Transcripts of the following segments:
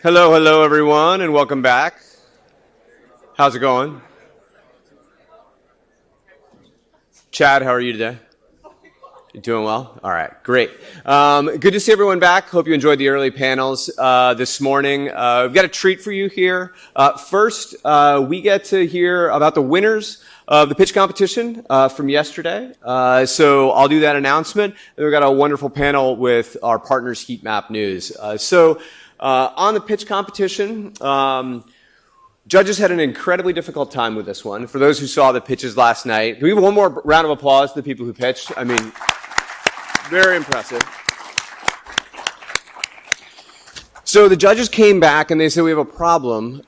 Hello, hello, everyone, and welcome back. How's it going? Chad, how are you today? You doing well? All right, great. Good to see everyone back. Hope you enjoyed the early panels this morning. We've got a treat for you here. First, we get to hear about the winners of the pitch competition from yesterday. So I'll do that announcement. And we've got a wonderful panel with our partners, Heatmap News. On the pitch competition, judges had an incredibly difficult time with this one. For those who saw the pitches last night, can we have one more round of applause to the people who pitched? I mean, very impressive. So the judges came back and they said, we have a problem.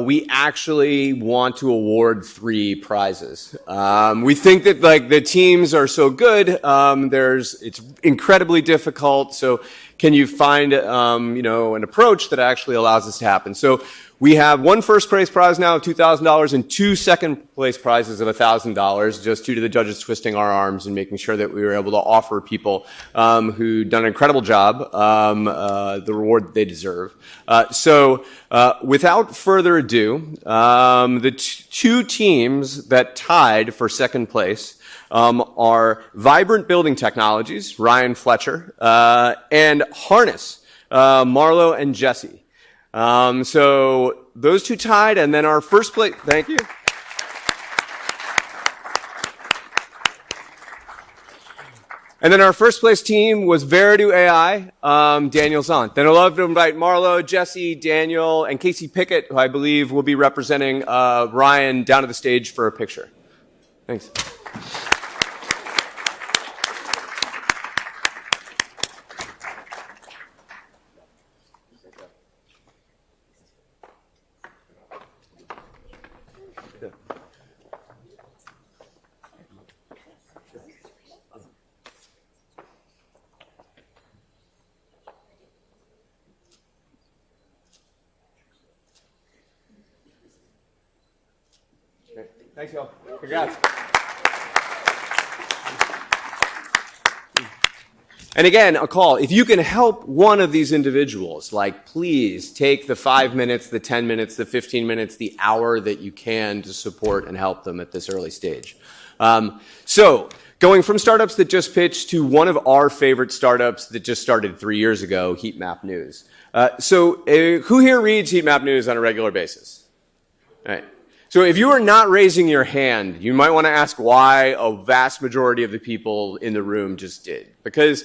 We actually want to award 3 prizes. We think that the teams are so good, it's incredibly difficult. So can you find, an approach that actually allows this to happen? So we have 1 first place prize now of $2,000 and 2 second place prizes of $1,000, just due to the judges twisting our arms and making sure that we were able to offer people who done an incredible job the reward that they deserve. Without further ado, the 2 teams that tied for second place are Vibrant Building Technologies, Ryan Fletcher, and Harness, Marlo and Jesse. So those 2 tied, and then our first place, thank you. And then our first place team was Veridu AI, Daniel Zahn. Then I'd love to invite Marlo, Jesse, Daniel, and Casey Pickett, who I believe will be representing Ryan, down to the stage for a picture. Thanks. Thanks, y'all. Congrats. And again, a call. If you can help one of these individuals, please take the 5 minutes, the 10 minutes, the 15 minutes, the hour that you can to support and help them at this early stage. So going from startups that just pitched to one of our favorite startups that just started 3 years ago, Heatmap News. Who here reads Heatmap News on a regular basis? All right. So if you are not raising your hand, you might want to ask why a vast majority of the people in the room just did. Because,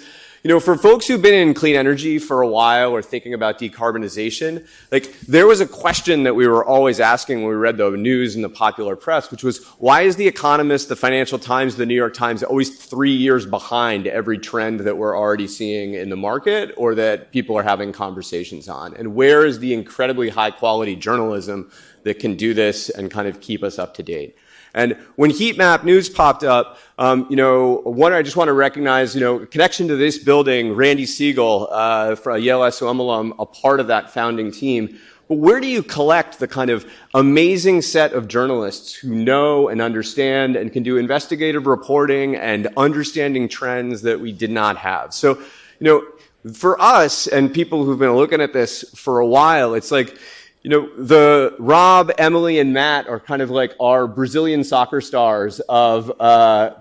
for folks who've been in clean energy for a while or thinking about decarbonization, there was a question that we were always asking when we read the news in the popular press, which was, why is The Economist, the Financial Times, the New York Times always 3 years behind every trend that we're already seeing in the market or that people are having conversations on? And where is the incredibly high quality journalism that can do this and kind of keep us up to date? And when Heatmap News popped up, one, I just want to recognize, connection to this building, Randy Siegel, from a Yale SOM alum, a part of that founding team. But where do you collect the kind of amazing set of journalists who know and understand and can do investigative reporting and understanding trends that we did not have? So, for us and people who've been looking at this for a while, it's the Rob, Emily, and Matt are kind of like our Brazilian soccer stars of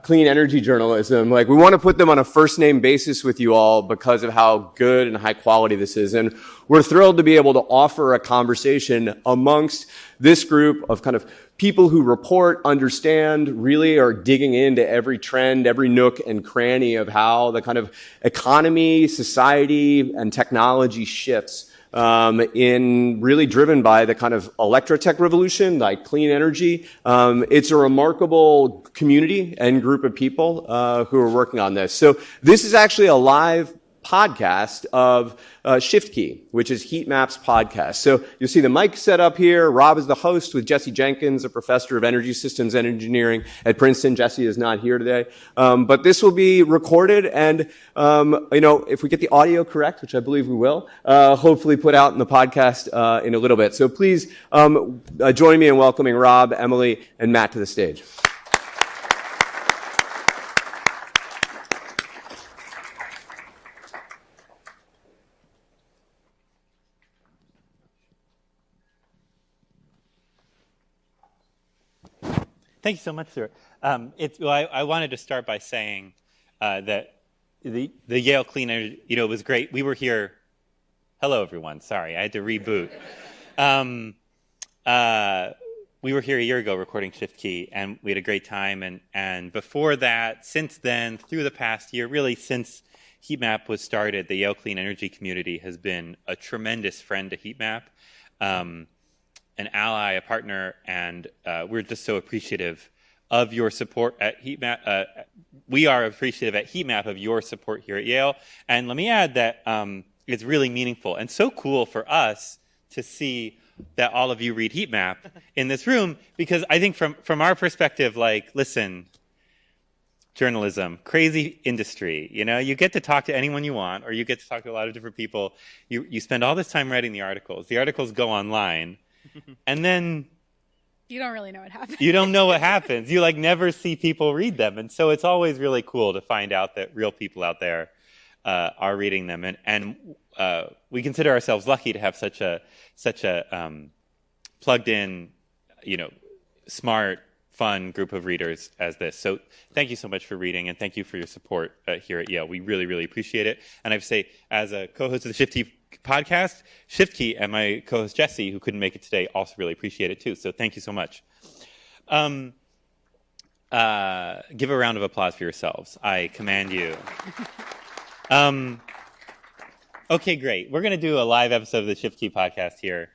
clean energy journalism. We want to put them on a first-name basis with you all because of how good and high quality this is. And we're thrilled to be able to offer a conversation amongst this group of kind of people who report, understand, really are digging into every trend, every nook and cranny of how the kind of economy, society, and technology shifts. In really driven by the kind of electrotech revolution, like clean energy. It's a remarkable community and group of people who are working on this. So this is actually a live podcast of Shift Key, which is Heatmap's podcast. So you'll see the mic set up here. Rob is the host with Jesse Jenkins, a professor of energy systems and engineering at Princeton. Jesse is not here today. But this will be recorded and, if we get the audio correct, which I believe we will, hopefully put out in the podcast in a little bit. So please join me in welcoming Rob, Emily, and Matt to the stage. Thank you so much, sir. I wanted to start by saying that the Yale Clean Energy, it was great. We were here. Hello, everyone. Sorry, I had to reboot. We were here a year ago recording Shift Key, and we had a great time. And before that, since then, through the past year, really since Heatmap was started, the Yale Clean Energy community has been a tremendous friend to Heatmap, an ally, a partner, and we're just so appreciative of your support at Heatmap. We are appreciative at Heatmap of your support here at Yale. And let me add that it's really meaningful and so cool for us to see that all of you read Heatmap in this room, because I think from our perspective, listen, journalism, crazy industry, you get to talk to anyone you want, or you get to talk to a lot of different people. You spend all this time writing the articles. The articles go online, and then you don't really know what happens. You don't know what happens. You never see people read them. And so it's always really cool to find out that real people out there are reading them. And we consider ourselves lucky to have such a plugged in, smart, fun group of readers as this. So thank you so much for reading, and thank you for your support here at Yale. We really, really appreciate it. And I have to say, as a co-host of the Shift Key podcast, Shift Key and my co-host Jesse, who couldn't make it today, also really appreciate it too. So thank you so much. Give a round of applause for yourselves. I command you. Okay, great. We're going to do a live episode of the Shift Key podcast here.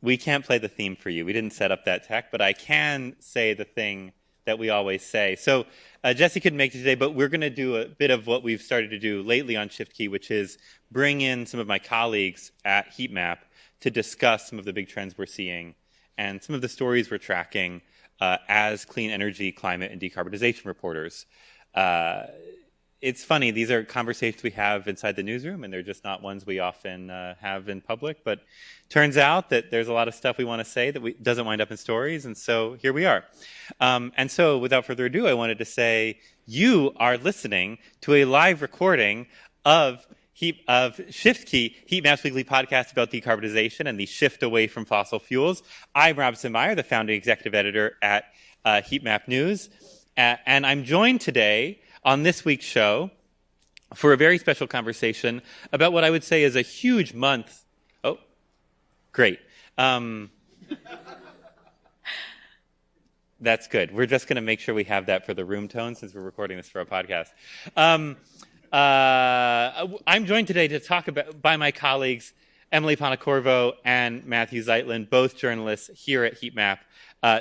We can't play the theme for you. We didn't set up that tech, but I can say the thing that we always say. So Jesse couldn't make it today, but we're going to do a bit of what we've started to do lately on Shift Key, which is bring in some of my colleagues at Heatmap to discuss some of the big trends we're seeing and some of the stories we're tracking as clean energy, climate, and decarbonization reporters. It's funny, these are conversations we have inside the newsroom, and they're just not ones we often have in public. But turns out that there's a lot of stuff we want to say that doesn't wind up in stories, and so here we are. And so without further ado, I wanted to say you are listening to a live recording of Shift Key, Heatmap's weekly podcast about decarbonization and the shift away from fossil fuels. I'm Robson Meyer, the founding executive editor at Heatmap News, and I'm joined today on this week's show for a very special conversation about what I would say is a huge month. Oh, great. That's good. We're just going to make sure we have that for the room tone since we're recording this for a podcast. I'm joined today to talk by my colleagues Emily Panacorvo and Matthew Zeitlin, both journalists here at Heatmap,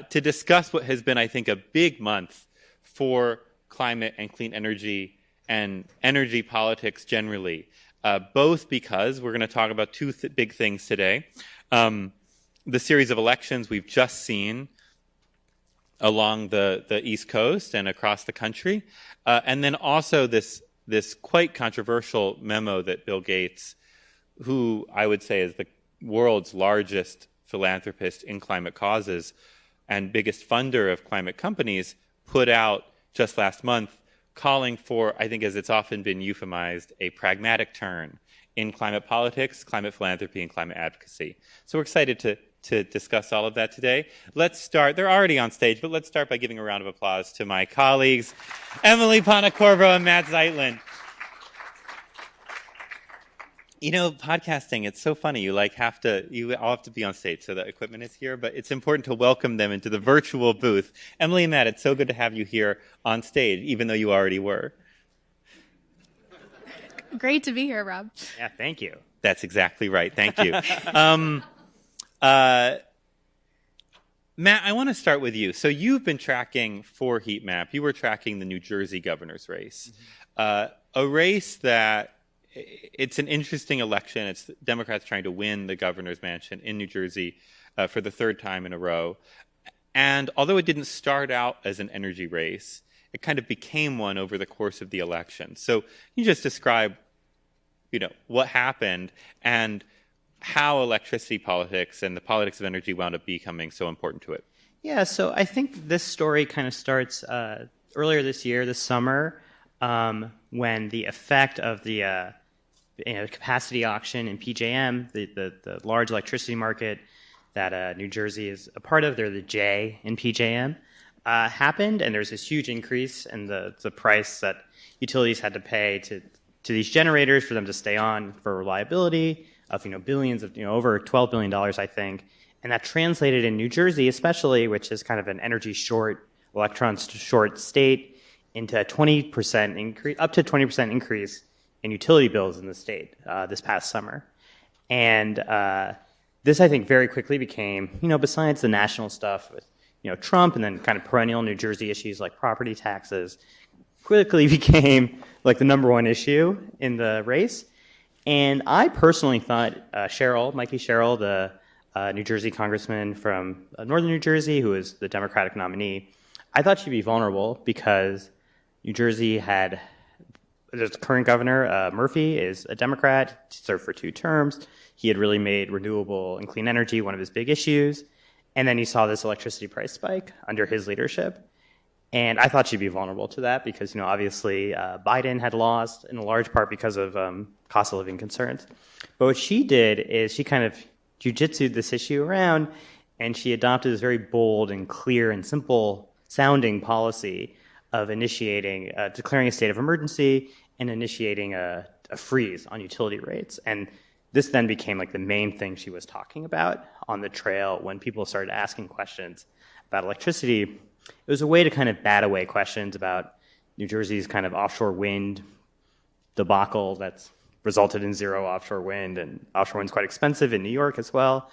to discuss what has been, I think, a big month for climate and clean energy and energy politics generally, both because we're going to talk about two big things today. The series of elections we've just seen along the East Coast and across the country, and then also this quite controversial memo that Bill Gates, who I would say is the world's largest philanthropist in climate causes and biggest funder of climate companies, put out just last month, calling for, I think as it's often been euphemized, a pragmatic turn in climate politics, climate philanthropy, and climate advocacy. So we're excited to discuss all of that today. Let's start, they're already on stage, but let's start by giving a round of applause to my colleagues, Emily Panacorvo and Matt Zeitlin. Podcasting, it's so funny. You all have to be on stage, so the equipment is here, but it's important to welcome them into the virtual booth. Emily and Matt, it's so good to have you here on stage, even though you already were. Great to be here, Rob. Yeah, thank you. That's exactly right. Thank you. Matt, I want to start with you. So you've been tracking for Heatmap. You were tracking the New Jersey governor's race, a race that it's an interesting election. It's Democrats trying to win the governor's mansion in New Jersey for the third time in a row. And although it didn't start out as an energy race, it kind of became one over the course of the election. So you just describe, what happened and how electricity politics and the politics of energy wound up becoming so important to it. Yeah, so I think this story kind of starts earlier this year, this summer, when the effect of the capacity auction in PJM, the large electricity market, that New Jersey is a part of, they're the J in PJM, happened, and there's this huge increase in the price that utilities had to pay to these generators for them to stay on for reliability of billions of over $12 billion, I think, and that translated in New Jersey, especially, which is kind of an energy short, electron short state, into a 20% increase, up to 20% increase in utility bills in the state this past summer. And this, I think, very quickly became, besides the national stuff with, Trump and then kind of perennial New Jersey issues like property taxes, quickly became like the number one issue in the race. And I personally thought Mikey Sherrill, the New Jersey congressman from northern New Jersey, who is the Democratic nominee, I thought she'd be vulnerable because New Jersey had its current governor, Murphy, is a Democrat, served for 2 terms. He had really made renewable and clean energy one of his big issues. And then he saw this electricity price spike under his leadership. And I thought she'd be vulnerable to that because, obviously Biden had lost in a large part because of cost of living concerns. But what she did is she kind of jujitsu'd this issue around, and she adopted this very bold and clear and simple sounding policy of declaring a state of emergency and initiating a freeze on utility rates. And this then became like the main thing she was talking about on the trail when people started asking questions about electricity. It was a way to kind of bat away questions about New Jersey's kind of offshore wind debacle that's resulted in zero offshore wind, and offshore wind's quite expensive in New York as well.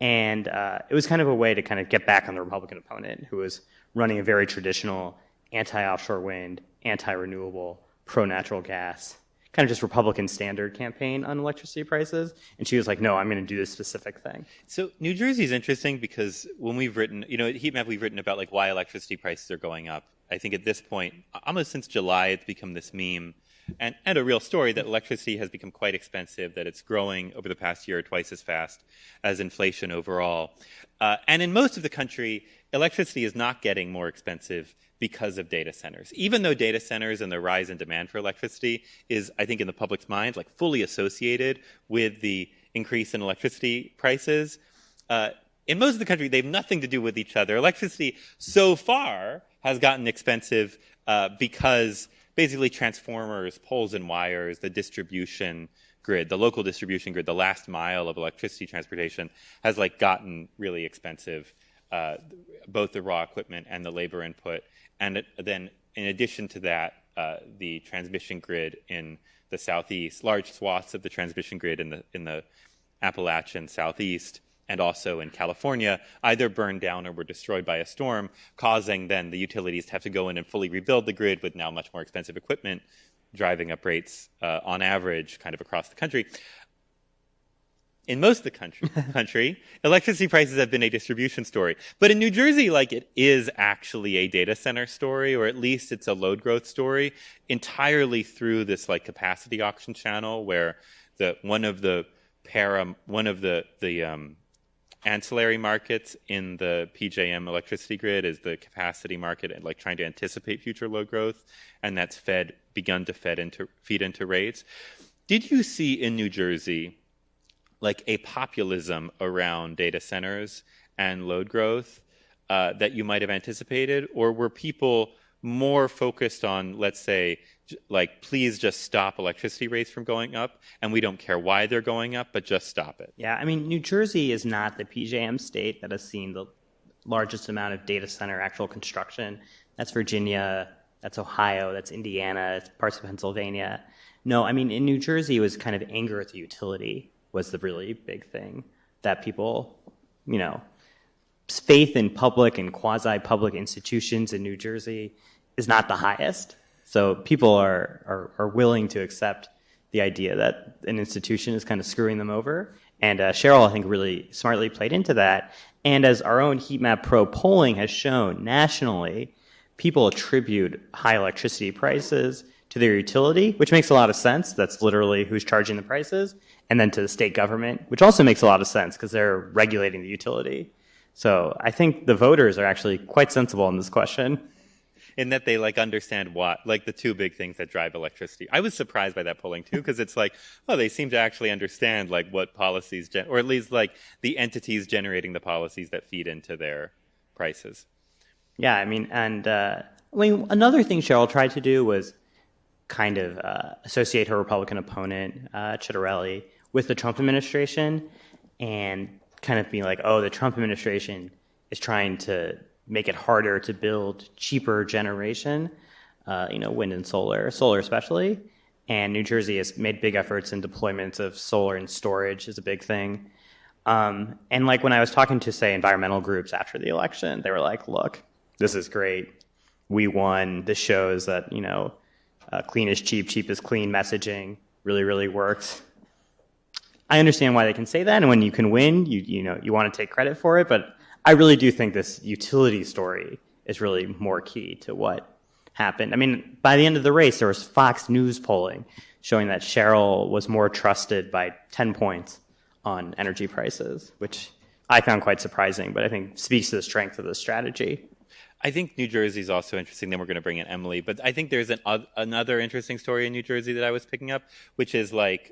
And it was kind of a way to kind of get back on the Republican opponent who was running a very traditional anti-offshore wind, anti-renewable, pro-natural gas, kind of just Republican standard campaign on electricity prices. And she was like, no, I'm going to do this specific thing. So New Jersey is interesting because when we've written, at Heatmap, we've written about like why electricity prices are going up. I think at this point, almost since July, it's become this meme and a real story that electricity has become quite expensive, that it's growing over the past year twice as fast as inflation overall. And in most of the country, electricity is not getting more expensive because of data centers. Even though data centers and the rise in demand for electricity is, I think, in the public's mind, like fully associated with the increase in electricity prices, in most of the country, they have nothing to do with each other. Electricity so far has gotten expensive because basically transformers, poles and wires, the distribution grid, the local distribution grid, the last mile of electricity transportation has like gotten really expensive, both the raw equipment and the labor input. And then in addition to that, the transmission grid in the southeast, large swaths of the transmission grid in the Appalachian southeast, and also in California, either burned down or were destroyed by a storm, causing then the utilities to have to go in and fully rebuild the grid with now much more expensive equipment, driving up rates on average kind of across the country. In most of the country, electricity prices have been a distribution story. But in New Jersey, like, it is actually a data center story, or at least it's a load growth story, entirely through this like capacity auction channel where one of the ancillary markets in the PJM electricity grid is the capacity market and like trying to anticipate future load growth, and that's begun to feed into rates. Did you see in New Jersey like a populism around data centers and load growth that you might have anticipated? Or were people more focused on, let's say, like, please just stop electricity rates from going up, and we don't care why they're going up, but just stop it? Yeah, I mean, New Jersey is not the PJM state that has seen the largest amount of data center actual construction. That's Virginia, that's Ohio, that's Indiana, it's parts of Pennsylvania. No, I mean, in New Jersey, it was kind of anger at the utility was the really big thing that people, faith in public and quasi-public institutions in New Jersey is not the highest. So people are willing to accept the idea that an institution is kind of screwing them over. And Cheryl, I think, really smartly played into that. And as our own Heatmap Pro polling has shown nationally, people attribute high electricity prices to their utility, which makes a lot of sense. That's literally who's charging the prices. And then to the state government, which also makes a lot of sense because they're regulating the utility. So I think the voters are actually quite sensible in this question. in that they like understand what, like the two big things that drive electricity. I was surprised by that polling too, because it's like, oh, they seem to actually understand like what policies, or at least like the entities generating the policies that feed into their prices. Yeah, I mean, and another thing Cheryl tried to do was kind of associate her Republican opponent, Chitterelli, with the Trump administration, and kind of being like, oh, the Trump administration is trying to make it harder to build cheaper generation, wind and solar especially. And New Jersey has made big efforts in deployments of solar and storage is a big thing. And like when I was talking to, say, environmental groups after the election, they were like, look, this is great. We won. This shows that, clean is cheap, cheap is clean messaging really, really works. I understand why they can say that, and when you can win, you want to take credit for it, but I really do think this utility story is really more key to what happened. I mean, by the end of the race, there was Fox News polling showing that Cheryl was more trusted by 10 points on energy prices, which I found quite surprising, but I think speaks to the strength of the strategy. I think New Jersey is also interesting. Then we're going to bring in Emily, but I think there's another interesting story in New Jersey that I was picking up, which is like,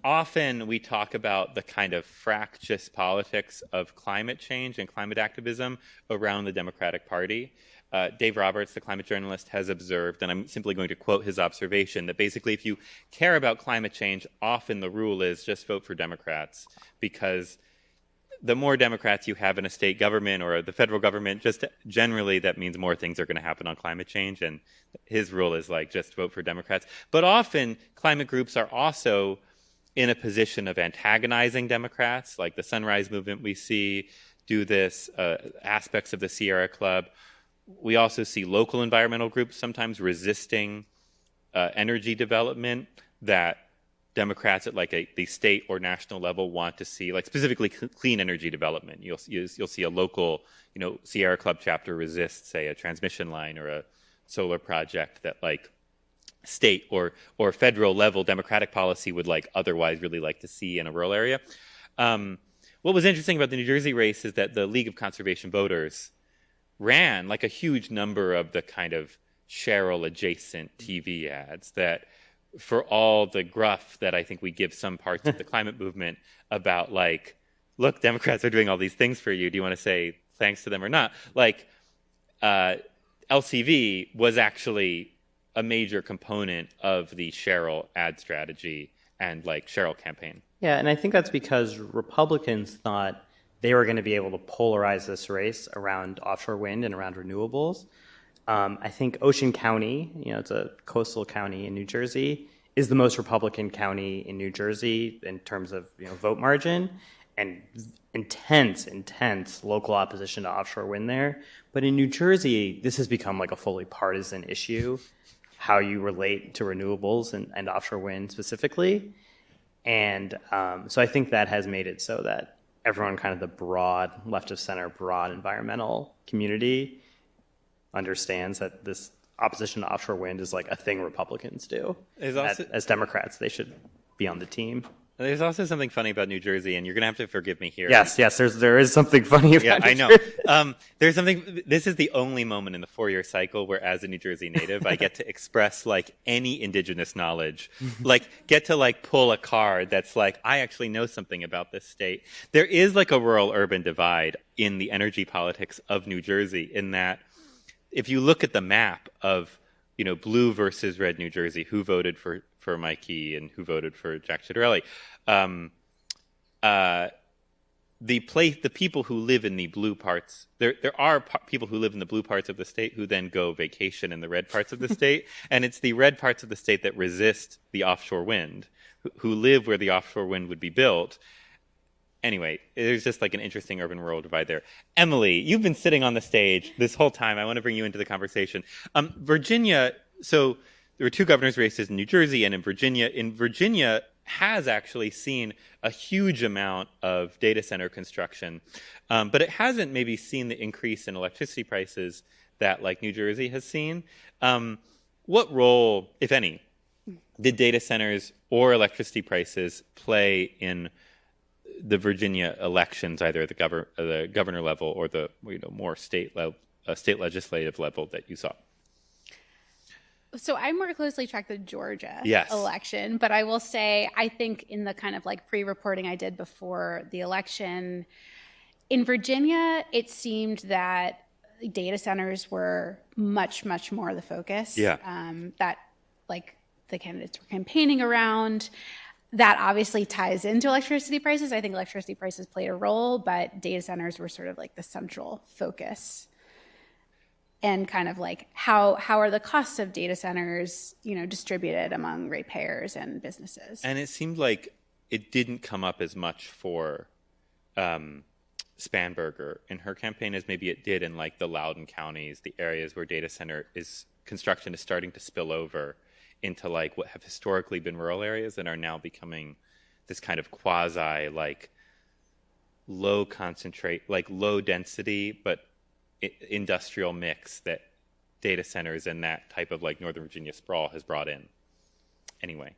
often we talk about the kind of fractious politics of climate change and climate activism around the Democratic Party. Dave Roberts, the climate journalist, has observed, and I'm simply going to quote his observation, that basically if you care about climate change, often the rule is just vote for Democrats, because the more Democrats you have in a state government or the federal government, just generally that means more things are going to happen on climate change. And his rule is like, just vote for Democrats. But often climate groups are also in a position of antagonizing Democrats, like the Sunrise Movement we see do this, aspects of the Sierra Club. We also see local environmental groups sometimes resisting energy development that Democrats at like the state or national level want to see, like specifically clean energy development. You'll see a local, Sierra Club chapter resist, say, a transmission line or a solar project that like state or federal level Democratic policy would like otherwise really like to see in a rural area. What was interesting about the New Jersey race is that the League of Conservation Voters ran like a huge number of the kind of Cheryl adjacent TV ads that, for all the gruff that I think we give some parts of the climate movement about like, look, Democrats are doing all these things for you. Do you want to say thanks to them or not? Like, LCV was actually a major component of the Cheryl ad strategy and like Cheryl campaign. Yeah, and I think that's because Republicans thought they were going to be able to polarize this race around offshore wind and around renewables. I think Ocean County, it's a coastal county in New Jersey, is the most Republican county in New Jersey in terms of vote margin, and intense local opposition to offshore wind there. But in New Jersey, this has become like a fully partisan issue, how you relate to renewables and offshore wind specifically. And so I think that has made it so that everyone, kind of the broad left of center, broad environmental community, understands that this opposition to offshore wind is like a thing Republicans do. As Democrats, they should be on the team. There's also something funny about New Jersey, and you're going to have to forgive me here. Yes, there is something funny about New Jersey. I know. There's something, this is the only moment in the 4-year cycle where, as a New Jersey native, I get to express like any indigenous knowledge, like get to like pull a card that's like, I actually know something about this state. There is like a rural-urban divide in the energy politics of New Jersey, in that if you look at the map of, blue versus red New Jersey, who voted for Mikey and who voted for Jack Ciattarelli, the people who live in the blue parts, there are people who live in the blue parts of the state who then go vacation in the red parts of the state, and it's the red parts of the state that resist the offshore wind, who live where the offshore wind would be built. Anyway, there's just like an interesting urban-rural divide there. Emily, you've been sitting on the stage this whole time. I want to bring you into the conversation. Virginia, so there were 2 governor's races in New Jersey and in Virginia. In Virginia has actually seen a huge amount of data center construction, but it hasn't maybe seen the increase in electricity prices that like New Jersey has seen. What role, if any, did data centers or electricity prices play in the Virginia elections, either at the governor level or the more state legislative level that you saw? So I more closely track the Georgia Yes. election, but I will say I think in the kind of like pre-reporting I did before the election, in Virginia, it seemed that data centers were much, much more the focus. Yeah. That like the candidates were campaigning around. That obviously ties into electricity prices. I think electricity prices played a role, but data centers were sort of like the central focus. And kind of like how are the costs of data centers, distributed among ratepayers and businesses? And it seemed like it didn't come up as much for Spanberger in her campaign as maybe it did in like the Loudoun counties, the areas where data center construction is starting to spill over into like what have historically been rural areas and are now becoming this kind of quasi like low density but industrial mix that data centers and that type of like Northern Virginia sprawl has brought in. Anyway.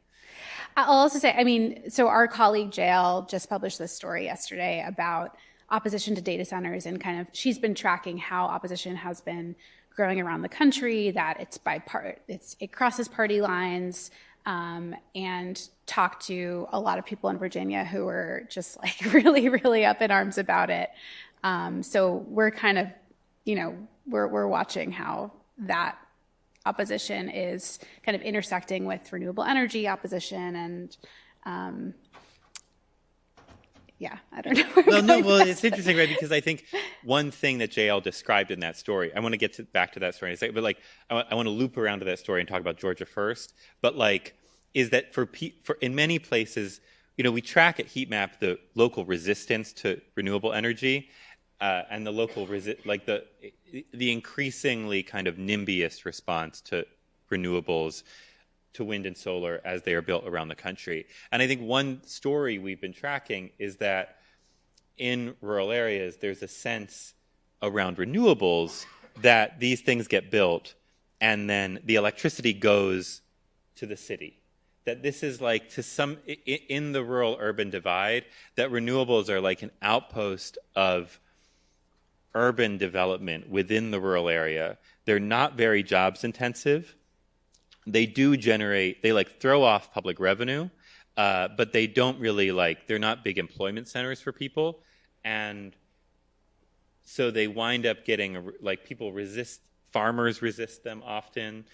I'll also say, so our colleague Yale just published this story yesterday about opposition to data centers, and kind of she's been tracking how opposition has been growing around the country, that it crosses party lines, and talked to a lot of people in Virginia who were just like really, really up in arms about it. So we're kind of, we're watching how that opposition is kind of intersecting with renewable energy opposition, and I don't know. Well, it's interesting, right? Because I think one thing that JL described in that story, I want to get back to that story in a second, but like I want to loop around to that story and talk about Georgia first. But like, is that for in many places, we track at Heatmap the local resistance to renewable energy, and the local the increasingly kind of NIMBYist response to renewables, to wind and solar as they are built around the country. And I think one story we've been tracking is that in rural areas, there's a sense around renewables that these things get built and then the electricity goes to the city. That this is like in the rural urban divide, that renewables are like an outpost of urban development within the rural area. They're not very jobs intensive. They do they throw off public revenue, but they don't really they're not big employment centers for people. And so they wind up getting, farmers resist them often.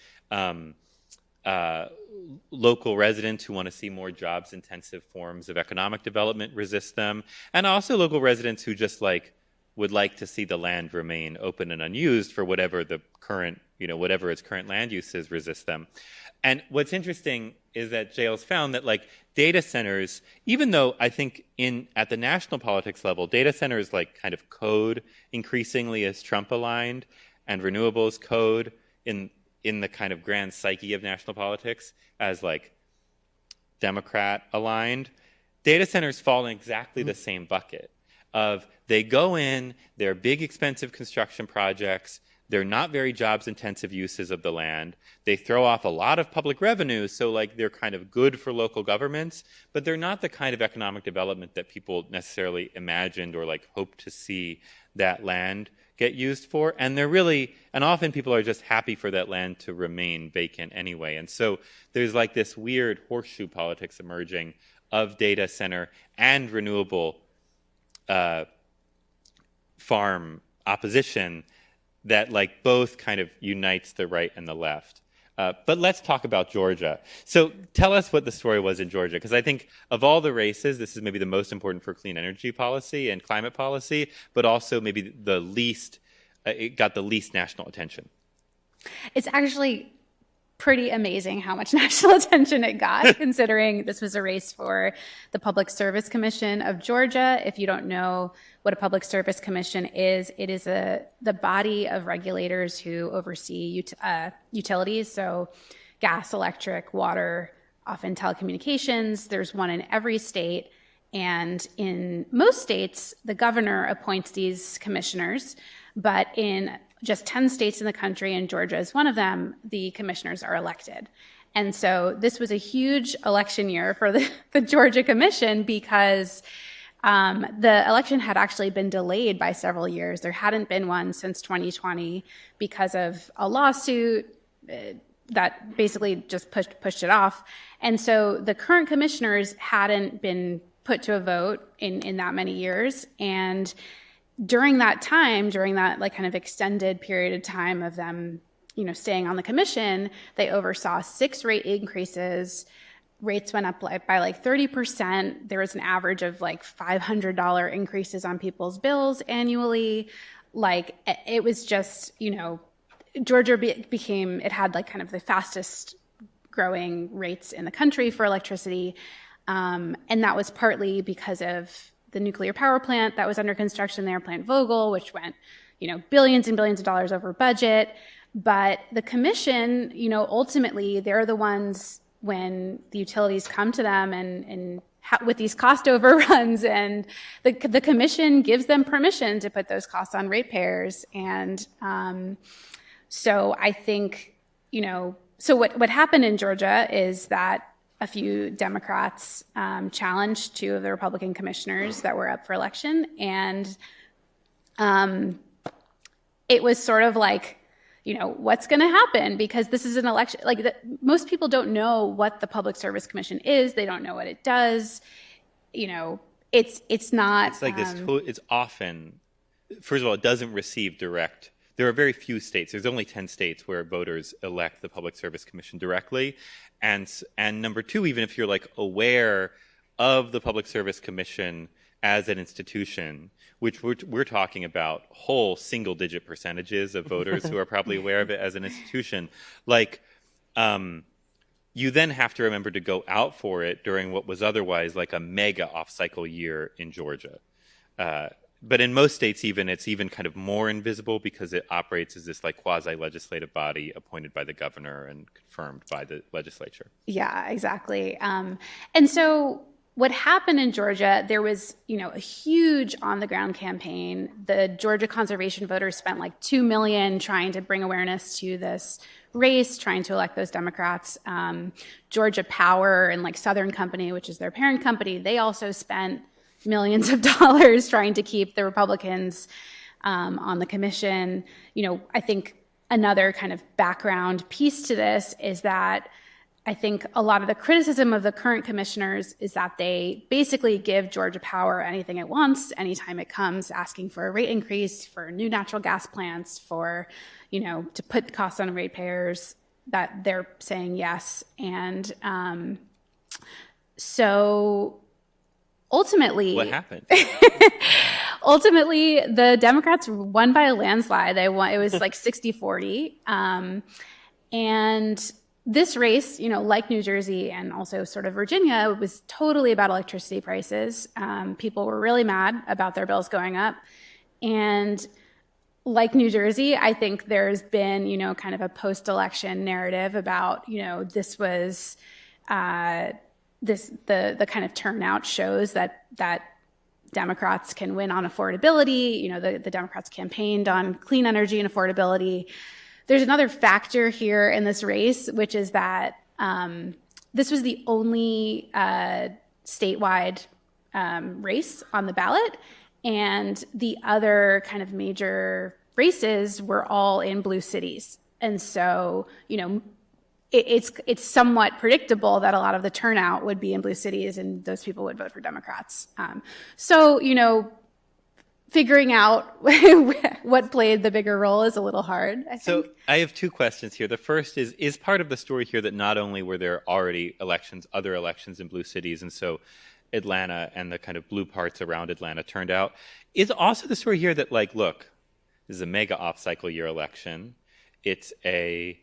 Local residents who want to see more jobs intensive forms of economic development resist them. And also local residents who just would like to see the land remain open and unused for whatever the current, whatever its current land use is, resist them. And what's interesting is that Jail's found that data centers, even though I think at the national politics level, data centers kind of code increasingly as Trump aligned, and renewables code in the kind of grand psyche of national politics as Democrat aligned, data centers fall in exactly the same bucket of they go in, they're big expensive construction projects, they're not very jobs intensive uses of the land, they throw off a lot of public revenue, so they're kind of good for local governments, but they're not the kind of economic development that people necessarily imagined or hoped to see that land get used for. And and often people are just happy for that land to remain vacant anyway. And so there's this weird horseshoe politics emerging of data center and renewable farm opposition that both kind of unites the right and the left. But let's talk about Georgia. So tell us what the story was in Georgia, because I think of all the races, this is maybe the most important for clean energy policy and climate policy, but also maybe it got the least national attention. It's actually pretty amazing how much national attention it got, considering this was a race for the Public Service Commission of Georgia. If you don't know what a Public Service Commission is, it is the body of regulators who oversee utilities, so gas, electric, water, often telecommunications. There's one in every state, and in most states, the governor appoints these commissioners, but in just 10 states in the country, and Georgia is one of them, the commissioners are elected. And so this was a huge election year for the Georgia Commission, because The election had actually been delayed by several years. There hadn't been one since 2020 because of a lawsuit that basically just pushed it off. And so the current commissioners hadn't been put to a vote in that many years. And during that time, during that like kind of extended period of time of them, staying on the commission, they oversaw 6 rate increases. Rates went up by like 30%. There was an average of like $500 increases on people's bills annually. Like it was just, Georgia became, it had like kind of the fastest growing rates in the country for electricity. And that was partly because of the nuclear power plant that was under construction there, Plant Vogtle, which went, billions and billions of dollars over budget. But the commission, ultimately, they're the ones when the utilities come to them and with these cost overruns, and the commission gives them permission to put those costs on ratepayers. And so I think, so what happened in Georgia is that a few Democrats challenged 2 of the Republican commissioners that were up for election. And it was sort of like, what's going to happen? Because this is an election, most people don't know what the Public Service Commission is. They don't know what it does. It's not. It's like this. It's often, first of all, it doesn't receive direct. There are very few states. There's only 10 states where voters elect the Public Service Commission directly, and number 2, even if you're like aware of the Public Service Commission as an institution, which we're talking about whole single-digit percentages of voters who are probably aware of it as an institution, you then have to remember to go out for it during what was otherwise like a mega off-cycle year in Georgia. But in most states, it's even kind of more invisible because it operates as this like quasi-legislative body appointed by the governor and confirmed by the legislature. Yeah, exactly. And so what happened in Georgia, there was, a huge on-the-ground campaign. The Georgia conservation voters spent like $2 million trying to bring awareness to this race, trying to elect those Democrats. Georgia Power and like Southern Company, which is their parent company, they also spent millions of dollars trying to keep the Republicans on the commission. I think another kind of background piece to this is that I think a lot of the criticism of the current commissioners is that they basically give Georgia Power anything it wants, anytime it comes asking for a rate increase, for new natural gas plants, for, to put costs on ratepayers, that they're saying yes. And so ultimately, what happened? Ultimately, the Democrats won by a landslide. They won. It was like 60-40. And this race, like New Jersey and also sort of Virginia, was totally about electricity prices. People were really mad about their bills going up. And like New Jersey, I think there's been, kind of a post-election narrative about, this was the kind of turnout shows that Democrats can win on affordability. The Democrats campaigned on clean energy and affordability. There's another factor here in this race, which is that this was the only statewide race on the ballot, and the other kind of major races were all in blue cities. And so, it's somewhat predictable that a lot of the turnout would be in blue cities and those people would vote for Democrats. Figuring out what played the bigger role is a little hard, I think. So I have 2 questions here. The first is part of the story here that not only were there already other elections in blue cities, and so Atlanta and the kind of blue parts around Atlanta turned out, is also the story here that, look, this is a mega off-cycle year election. It's a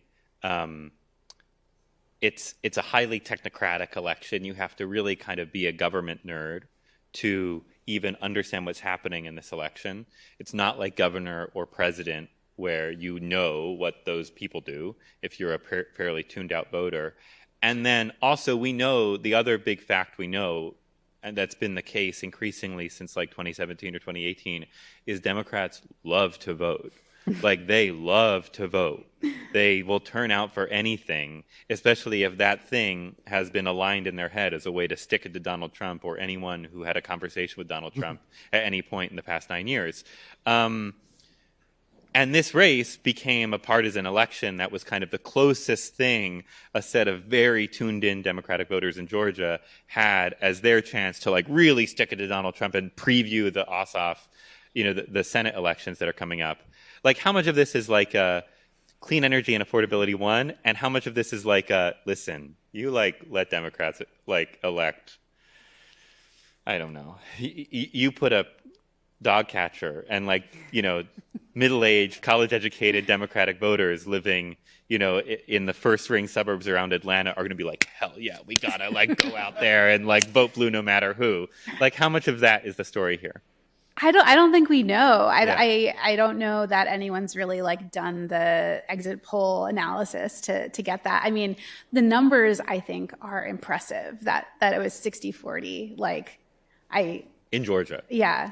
highly technocratic election. You have to really kind of be a government nerd to even understand what's happening in this election. It's not like governor or president where you know what those people do if you're a fairly tuned out voter. And then also we know the other big fact we know, and that's been the case increasingly since like 2017 or 2018, is Democrats love to vote. Like, they love to vote. They will turn out for anything, especially if that thing has been aligned in their head as a way to stick it to Donald Trump or anyone who had a conversation with Donald Trump at any point in the past 9 years. And this race became a partisan election that was kind of the closest thing a set of very tuned-in Democratic voters in Georgia had as their chance to, like, really stick it to Donald Trump and preview the Ossoff, the Senate elections that are coming up. Like, how much of this is like clean energy and affordability one, and how much of this is like, listen, you, like, let Democrats, like, elect, I don't know, you put a dog catcher and, like, middle-aged, college-educated Democratic voters living, in the first-ring suburbs around Atlanta are going to be like, hell yeah, we gotta, like, go out there and, like, vote blue no matter who. Like, how much of that is the story here? I don't think we know. Yeah. I don't know that anyone's really, like, done the exit poll analysis to get that. I mean, the numbers, I think, are impressive that it was 60-40. Like, In Georgia. Yeah.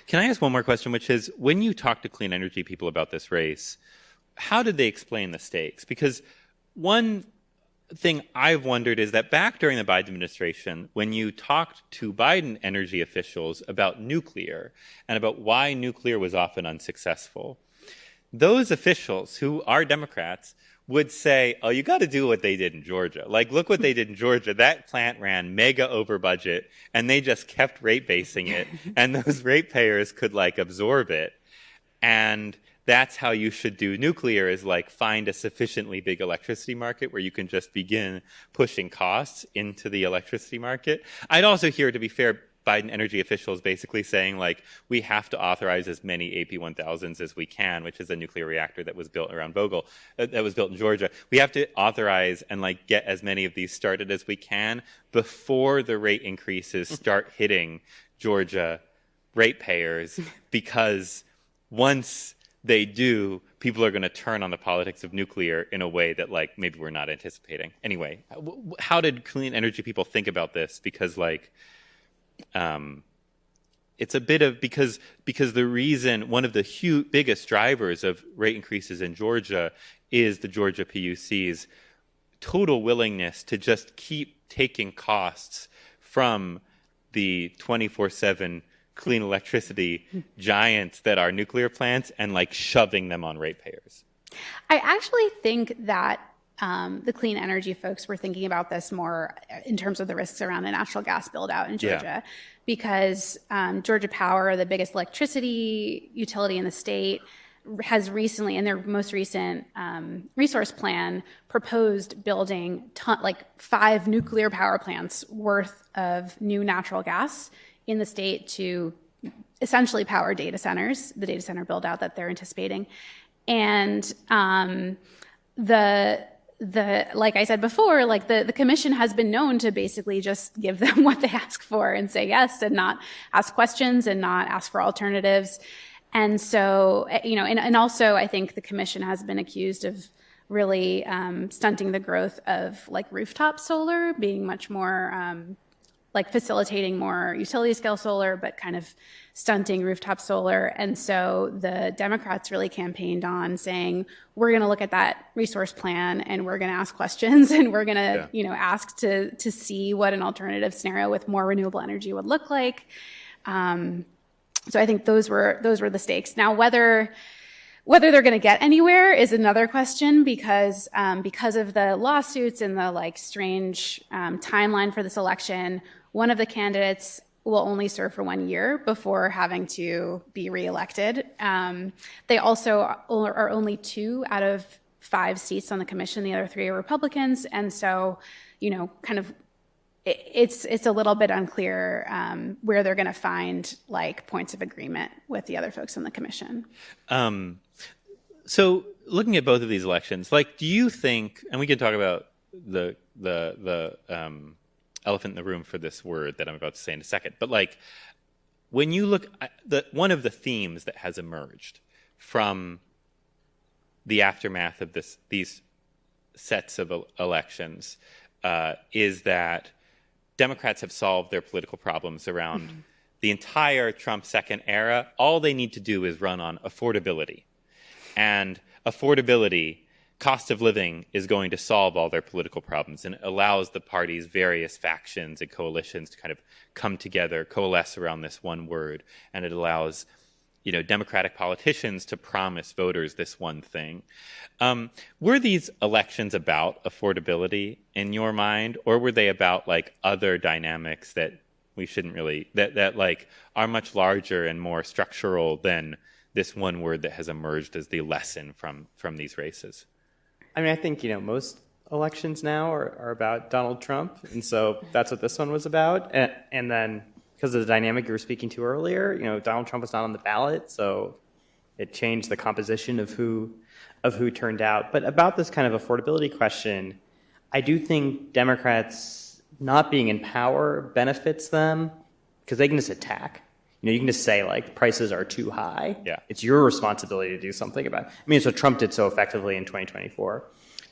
Can I ask one more question, which is, when you talk to clean energy people about this race, how did they explain the stakes? Because one thing I've wondered is that back during the Biden administration, when you talked to Biden energy officials about nuclear and about why nuclear was often unsuccessful, those officials who are Democrats would say, oh, you got to do what they did in Georgia. Like, look what they did in Georgia. That plant ran mega over budget, and they just kept rate basing it, and those ratepayers could, like, absorb it. And that's how you should do nuclear, is, like, find a sufficiently big electricity market where you can just begin pushing costs into the electricity market. I'd also hear, to be fair, Biden energy officials basically saying, like, we have to authorize as many AP1000s as we can, which is a nuclear reactor that was built around Vogtle, that was built in Georgia. We have to authorize and, like, get as many of these started as we can before the rate increases start hitting Georgia ratepayers, because once they do, people are going to turn on the politics of nuclear in a way that, like, maybe we're not anticipating. Anyway, how did clean energy people think about this? Because, like, it's a bit of, because the reason, one of the biggest drivers of rate increases in Georgia is the Georgia PUC's total willingness to just keep taking costs from the 24/7 clean electricity giants that are nuclear plants and, like, shoving them on ratepayers. I actually think that the clean energy folks were thinking about this more in terms of the risks around a natural gas build out in Georgia, because Georgia Power, the biggest electricity utility in the state, has recently, in their most recent resource plan, proposed building 5 nuclear power plants worth of new natural gas in the state to essentially power data centers, the data center build out that they're anticipating. And like I said before, like the commission has been known to basically just give them what they ask for and say yes, and not ask questions and not ask for alternatives. And so, and also I think the commission has been accused of really stunting the growth of, like, rooftop solar, being much more like facilitating more utility scale solar, but kind of stunting rooftop solar. And so the Democrats really campaigned on saying, we're going to look at that resource plan and we're going to ask questions and we're going to, ask to see what an alternative scenario with more renewable energy would look like. So I think those were the stakes. Now, whether they're going to get anywhere is another question, because of the lawsuits and the, like, strange timeline for this election, one of the candidates will only serve for 1 year before having to be reelected. They also are only 2 out of 5 seats on the commission. The other 3 are Republicans. And so, kind of, it's a little bit unclear where they're going to find, like, points of agreement with the other folks on the commission. So looking at both of these elections, like, do you think, and we can talk about the elephant in the room for this word that I'm about to say in a second, but, like, when you look at one of the themes that has emerged from the aftermath of these sets of elections is that Democrats have solved their political problems around the entire Trump second era. All they need to do is run on affordability. and affordability, cost of living, is going to solve all their political problems, and it allows the party's various factions and coalitions to kind of come together, coalesce around this one word, and it allows Democratic politicians to promise voters this one thing. Were these elections about affordability in your mind, or were they about like other dynamics that we shouldn't really, that like are much larger and more structural than this one word that has emerged as the lesson from these races? I mean, I think, most elections now are about Donald Trump, and so that's what this one was about. And then because of the dynamic you were speaking to earlier, Donald Trump was not on the ballot, so it changed the composition of who turned out. But about this kind of affordability question, I do think Democrats not being in power benefits them because they can just attack. You can just say, like, prices are too high. Yeah. It's your responsibility to do something about it. I mean, it's what Trump did so effectively in 2024.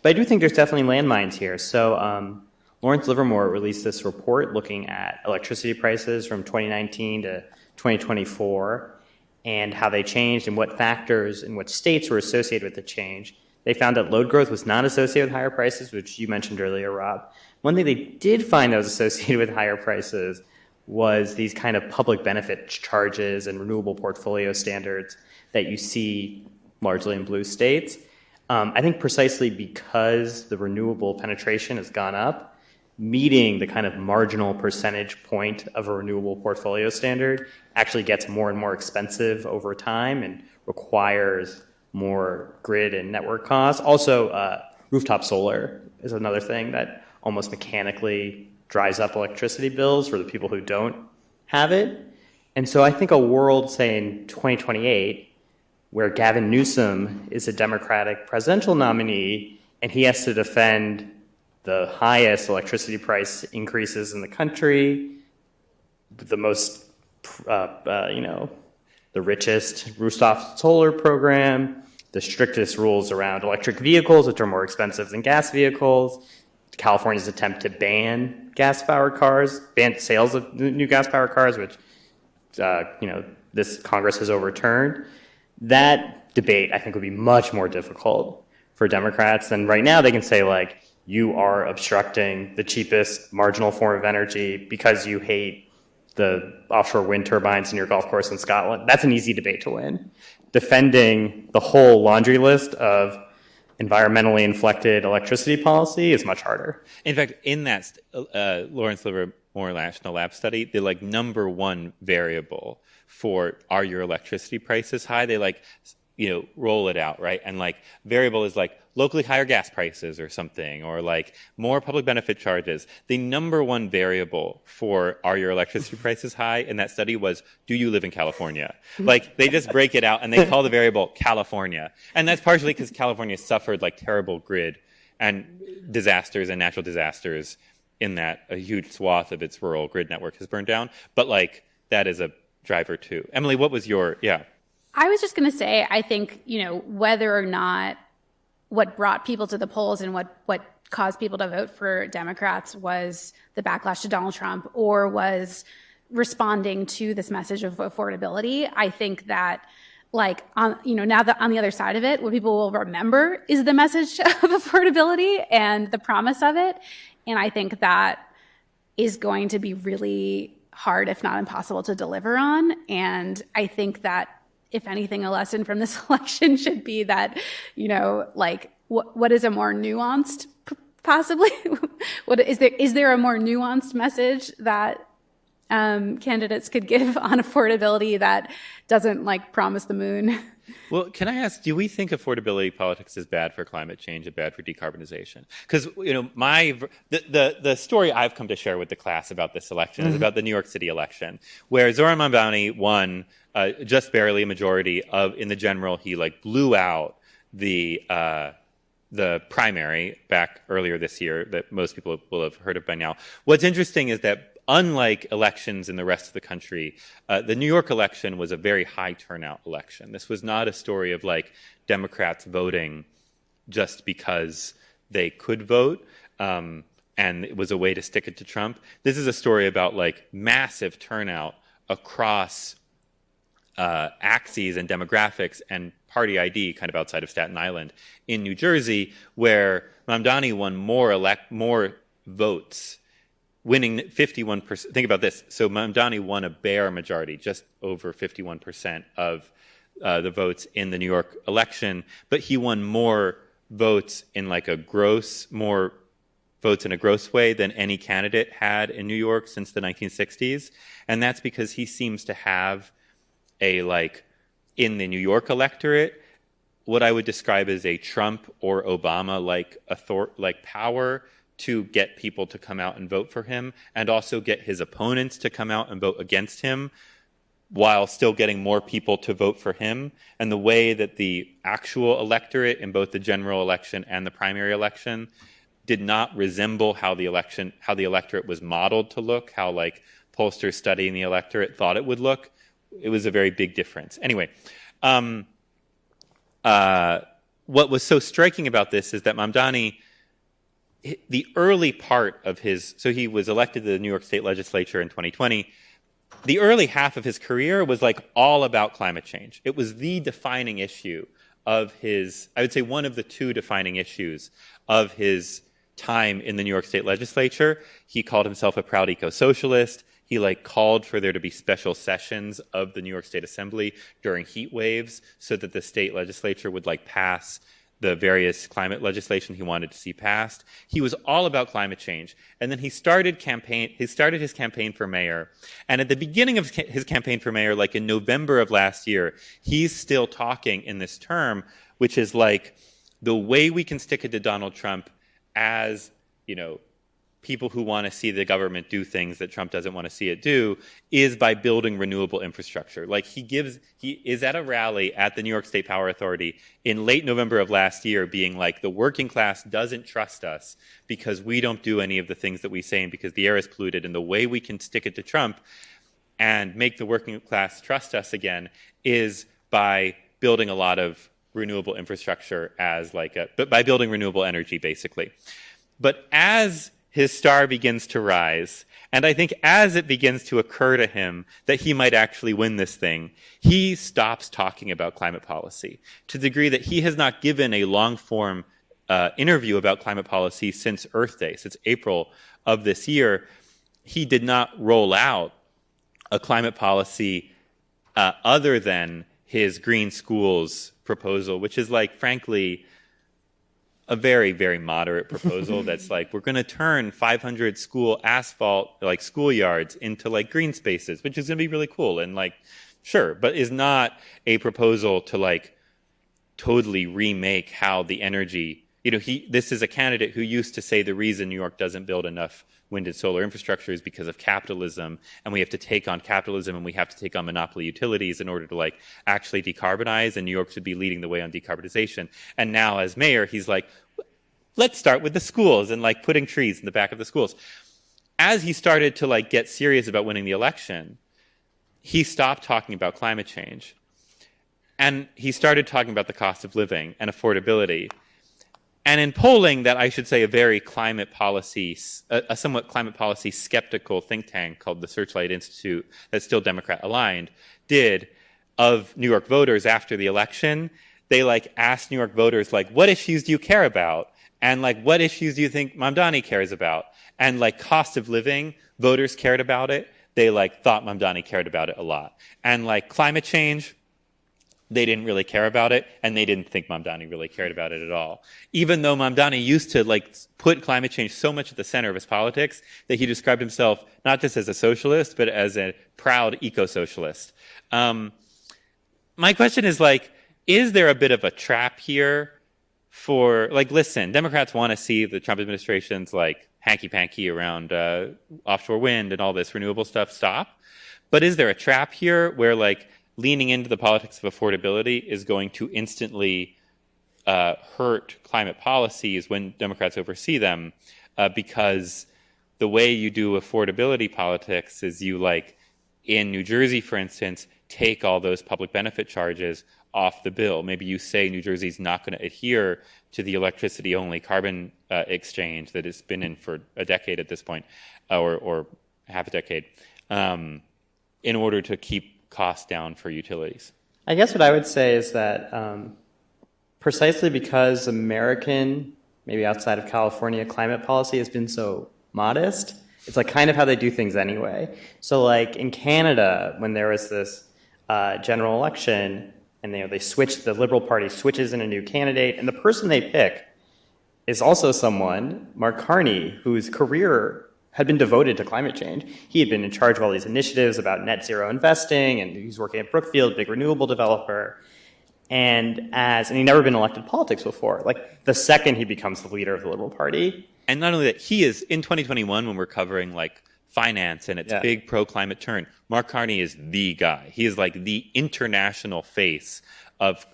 But I do think there's definitely landmines here. So Lawrence Livermore released this report looking at electricity prices from 2019 to 2024 and how they changed and what factors and what states were associated with the change. They found that load growth was not associated with higher prices, which you mentioned earlier, Rob. One thing they did find that was associated with higher prices was these kind of public benefit charges and renewable portfolio standards that you see largely in blue states. I think precisely because the renewable penetration has gone up, meeting the kind of marginal percentage point of a renewable portfolio standard actually gets more and more expensive over time and requires more grid and network costs. Also, rooftop solar is another thing that almost mechanically drives up electricity bills for the people who don't have it. And so I think a world, say, in 2028, where Gavin Newsom is a Democratic presidential nominee and he has to defend the highest electricity price increases in the country, the most, the richest rooftop solar program, the strictest rules around electric vehicles, which are more expensive than gas vehicles, California's attempt to ban gas-powered cars, ban sales of new gas-powered cars, which, this Congress has overturned. That debate, I think, would be much more difficult for Democrats than right now. They can say, like, you are obstructing the cheapest marginal form of energy because you hate the offshore wind turbines in your golf course in Scotland. That's an easy debate to win. Defending the whole laundry list of environmentally inflected electricity policy is much harder. In fact, in that Lawrence Livermore National Lab study, the number one variable for are your electricity prices high, they roll it out, right? And variable is locally higher gas prices or something, or more public benefit charges. The number one variable for are your electricity prices high in that study was, do you live in California? They just break it out and they call the variable California. And that's partially because California suffered terrible grid and disasters and natural disasters in that a huge swath of its rural grid network has burned down. But that is a driver too. Emily, what was your, I was just going to say, I think, whether or not what brought people to the polls and what caused people to vote for Democrats was the backlash to Donald Trump or was responding to this message of affordability. I think that now that on the other side of it, what people will remember is the message of affordability and the promise of it. And I think that is going to be really hard, if not impossible, to deliver on. And I think that, if anything, a lesson from this election should be that, what is a more nuanced, possibly, is there a more nuanced message that candidates could give on affordability that doesn't promise the moon? Well, can I ask, do we think affordability politics is bad for climate change and bad for decarbonization? Because, the story I've come to share with the class about this election is about the New York City election, where Zohran Mamdani won just barely a majority in the general. He blew out the primary back earlier this year that most people will have heard of by now. What's interesting is that unlike elections in the rest of the country, the New York election was a very high turnout election. This was not a story of Democrats voting just because they could vote, and it was a way to stick it to Trump. This is a story about massive turnout across axes and demographics and party ID kind of outside of Staten Island in New Jersey, where Mamdani won more votes, winning 51%. Think about this. So Mamdani won a bare majority, just over 51% of the votes in the New York election, but he won more votes in like more votes in a gross way than any candidate had in New York since the 1960s. And that's because he seems to have in the New York electorate, what I would describe as a Trump or Obama-like power to get people to come out and vote for him, and also get his opponents to come out and vote against him, while still getting more people to vote for him. And the way that the actual electorate in both the general election and the primary election did not resemble how the electorate was modeled to look, how pollsters studying the electorate thought it would look. It was a very big difference. Anyway, what was so striking about this is that Mamdani, the early part of so he was elected to the New York State Legislature in 2020. The early half of his career was all about climate change. It was the defining issue of I would say one of the two defining issues of his time in the New York State Legislature. He called himself a proud eco-socialist. He called for there to be special sessions of the New York State Assembly during heat waves so that the state legislature would pass the various climate legislation he wanted to see passed. He was all about climate change. And then he started his campaign for mayor. And at the beginning of his campaign for mayor, in November of last year, he's still talking in this term, which is the way we can stick it to Donald Trump as, people who want to see the government do things that Trump doesn't want to see it do, is by building renewable infrastructure. He is at a rally at the New York State Power Authority in late November of last year being the working class doesn't trust us because we don't do any of the things that we say and because the air is polluted, and the way we can stick it to Trump and make the working class trust us again is by building a lot of renewable infrastructure but by building renewable energy, basically. But as his star begins to rise, and I think as it begins to occur to him that he might actually win this thing, he stops talking about climate policy to the degree that he has not given a long-form interview about climate policy since Earth Day, since April of this year. He did not roll out a climate policy other than his green schools proposal, which is frankly, a very, very moderate proposal that's we're going to turn 500 schoolyards into green spaces, which is going to be really cool and sure, but is not a proposal to totally remake how the energy, this is a candidate who used to say the reason New York doesn't build enough wind and solar infrastructure is because of capitalism, and we have to take on capitalism and we have to take on monopoly utilities in order to actually decarbonize, and New York should be leading the way on decarbonization. And now as mayor, he's let's start with the schools and putting trees in the back of the schools. As he started to get serious about winning the election, he stopped talking about climate change. And he started talking about the cost of living and affordability. And in polling that I should say a somewhat climate policy skeptical think tank called the Searchlight Institute, that's still Democrat aligned, did of New York voters after the election, they asked New York voters what issues do you care about? And what issues do you think Mamdani cares about? And cost of living, voters cared about it. They thought Mamdani cared about it a lot. And climate change, they didn't really care about it, and they didn't think Mamdani really cared about it at all. Even though Mamdani used to put climate change so much at the center of his politics that he described himself not just as a socialist, but as a proud eco-socialist. My question is there a bit of a trap here for, listen, Democrats want to see the Trump administration's hanky-panky around offshore wind and all this renewable stuff stop, but is there a trap here where leaning into the politics of affordability is going to instantly hurt climate policies when Democrats oversee them, because the way you do affordability politics is you in New Jersey, for instance, take all those public benefit charges off the bill. Maybe you say New Jersey's not going to adhere to the electricity-only carbon exchange that it's been in for a decade at this point, or half a decade, in order to keep costs down for utilities. I guess what I would say is that precisely because American, maybe outside of California, climate policy has been so modest, it's like kind of how they do things anyway. So like in Canada, when there was this general election, and they switched, the Liberal Party switches in a new candidate, and the person they pick is also someone, Mark Carney, whose career had been devoted to climate change. He had been in charge of all these initiatives about net zero investing, and he's working at Brookfield, big renewable developer. And he'd never been elected politics before. Like the second he becomes the leader of the Liberal Party. And not only that, he is in 2021 when we're covering like finance and its big pro-climate turn. Mark Carney is the guy. He is like the international face of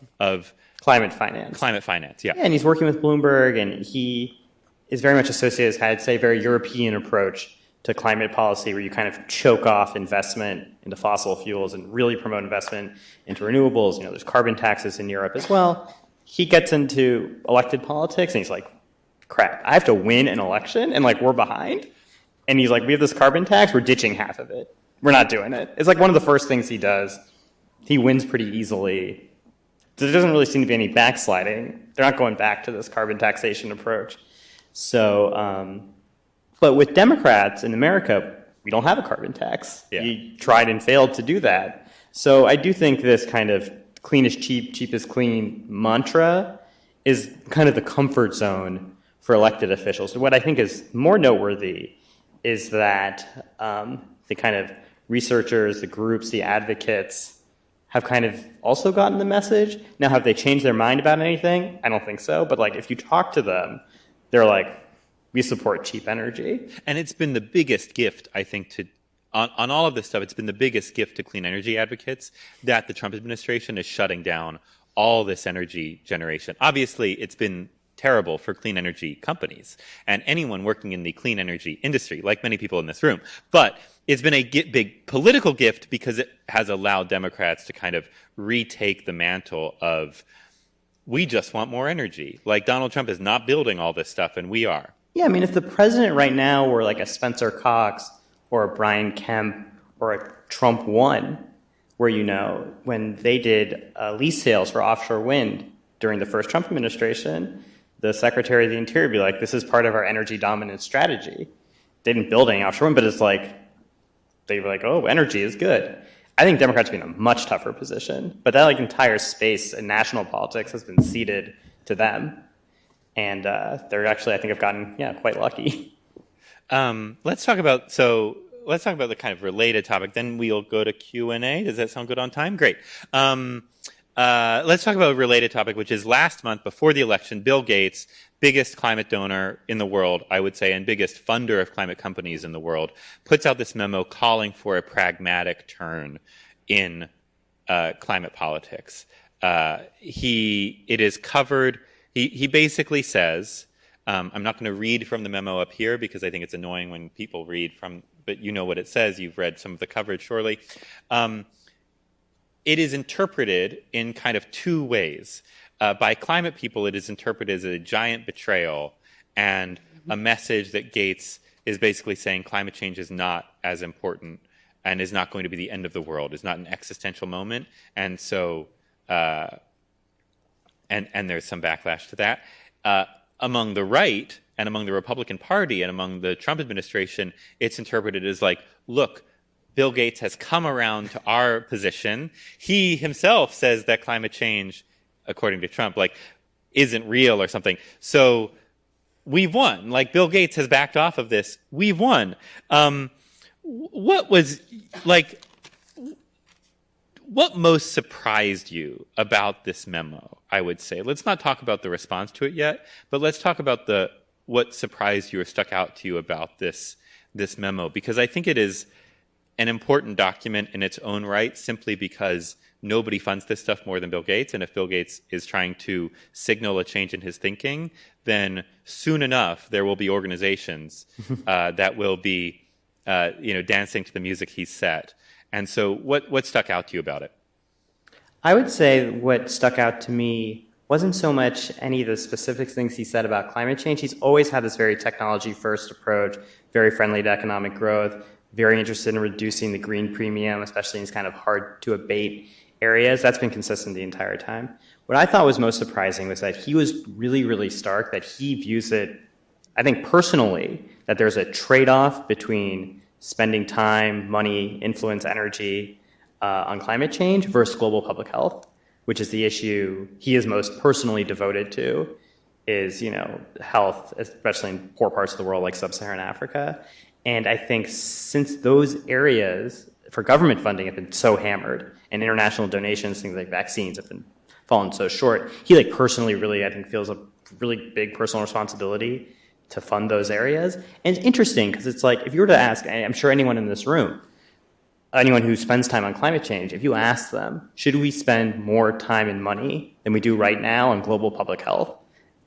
Climate finance. Climate finance, yeah. And he's working with Bloomberg, and he is very much associated with, I'd say, a very European approach to climate policy, where you kind of choke off investment into fossil fuels and really promote investment into renewables. You know, there's carbon taxes in Europe as well. He gets into elected politics, and he's like, crap, I have to win an election, and like we're behind. And he's like, we have this carbon tax, we're ditching half of it. We're not doing it. It's like one of the first things he does. He wins pretty easily. There doesn't really seem to be any backsliding. They're not going back to this carbon taxation approach. So, but with Democrats in America, we don't have a carbon tax. Yeah. We tried and failed to do that. So I do think this kind of clean is cheap, cheap is clean mantra is kind of the comfort zone for elected officials. What I think is more noteworthy is that the kind of researchers, the groups, the advocates have kind of also gotten the message. Now, have they changed their mind about anything? I don't think so. But like, if you talk to them, they're like, we support cheap energy. And it's been the biggest gift, I think, on all of this stuff, it's been the biggest gift to clean energy advocates that the Trump administration is shutting down all this energy generation. Obviously, it's been terrible for clean energy companies and anyone working in the clean energy industry, like many people in this room. But it's been a big political gift because it has allowed Democrats to kind of retake the mantle of, we just want more energy. Like Donald Trump is not building all this stuff and we are. Yeah, I mean, if the president right now were like a Spencer Cox or a Brian Kemp or a Trump 1, where, you know, when they did lease sales for offshore wind during the first Trump administration, the Secretary of the Interior would be like, this is part of our energy dominance strategy. They didn't build any offshore wind, but it's like, they were like, oh, energy is good. I think Democrats are in a much tougher position, but that like entire space in national politics has been ceded to them. And they're actually, I think, have gotten, quite lucky. Let's talk about the kind of related topic. Then we'll go to Q&A. Does that sound good on time? Great. Let's talk about a related topic, which is last month before the election, Bill Gates, biggest climate donor in the world, I would say, and biggest funder of climate companies in the world, puts out this memo calling for a pragmatic turn in climate politics. He basically says, I'm not going to read from the memo up here because I think it's annoying when people read from, but you know what it says. You've read some of the coverage, surely. It is interpreted in kind of two ways. By climate people, it is interpreted as a giant betrayal and a message that Gates is basically saying climate change is not as important and is not going to be the end of the world, is not an existential moment. And so, and there's some backlash to that. Among the right and among the Republican Party and among the Trump administration, it's interpreted as like, look, Bill Gates has come around to our position. He himself says that climate change, according to Trump, like, isn't real or something. So we've won. Like, Bill Gates has backed off of this. We've won. What most surprised you about this memo, I would say? Let's not talk about the response to it yet, but let's talk about what surprised you or stuck out to you about this memo, because I think it is an important document in its own right, simply because nobody funds this stuff more than Bill Gates. And if Bill Gates is trying to signal a change in his thinking, then soon enough there will be organizations that will be, dancing to the music he's set. And so, what stuck out to you about it? I would say what stuck out to me wasn't so much any of the specific things he said about climate change. He's always had this very technology-first approach, very friendly to economic growth, very interested in reducing the green premium, especially in these kind of hard to abate areas. That's been consistent the entire time. What I thought was most surprising was that he was really, really stark, that he views it, I think personally, that there's a trade-off between spending time, money, influence, energy on climate change versus global public health, which is the issue he is most personally devoted to, is, health, especially in poor parts of the world like sub-Saharan Africa. And I think since those areas for government funding have been so hammered, and international donations, things like vaccines, have been fallen so short, he personally really, I think, feels a really big personal responsibility to fund those areas. And it's interesting because it's if you were to ask, I'm sure anyone in this room, anyone who spends time on climate change, if you ask them, should we spend more time and money than we do right now on global public health?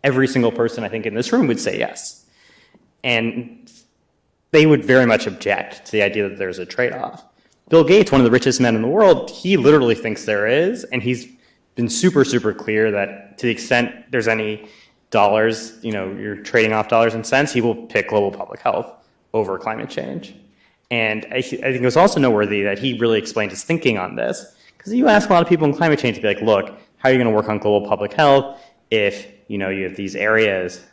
Every single person, I think, in this room would say yes. And they would very much object to the idea that there's a trade-off. Bill Gates, one of the richest men in the world, he literally thinks there is, and he's been super, super clear that to the extent there's any dollars, you're trading off dollars and cents, he will pick global public health over climate change. And I think it was also noteworthy that he really explained his thinking on this, because you ask a lot of people in climate change to be look, how are you going to work on global public health if, you have these areas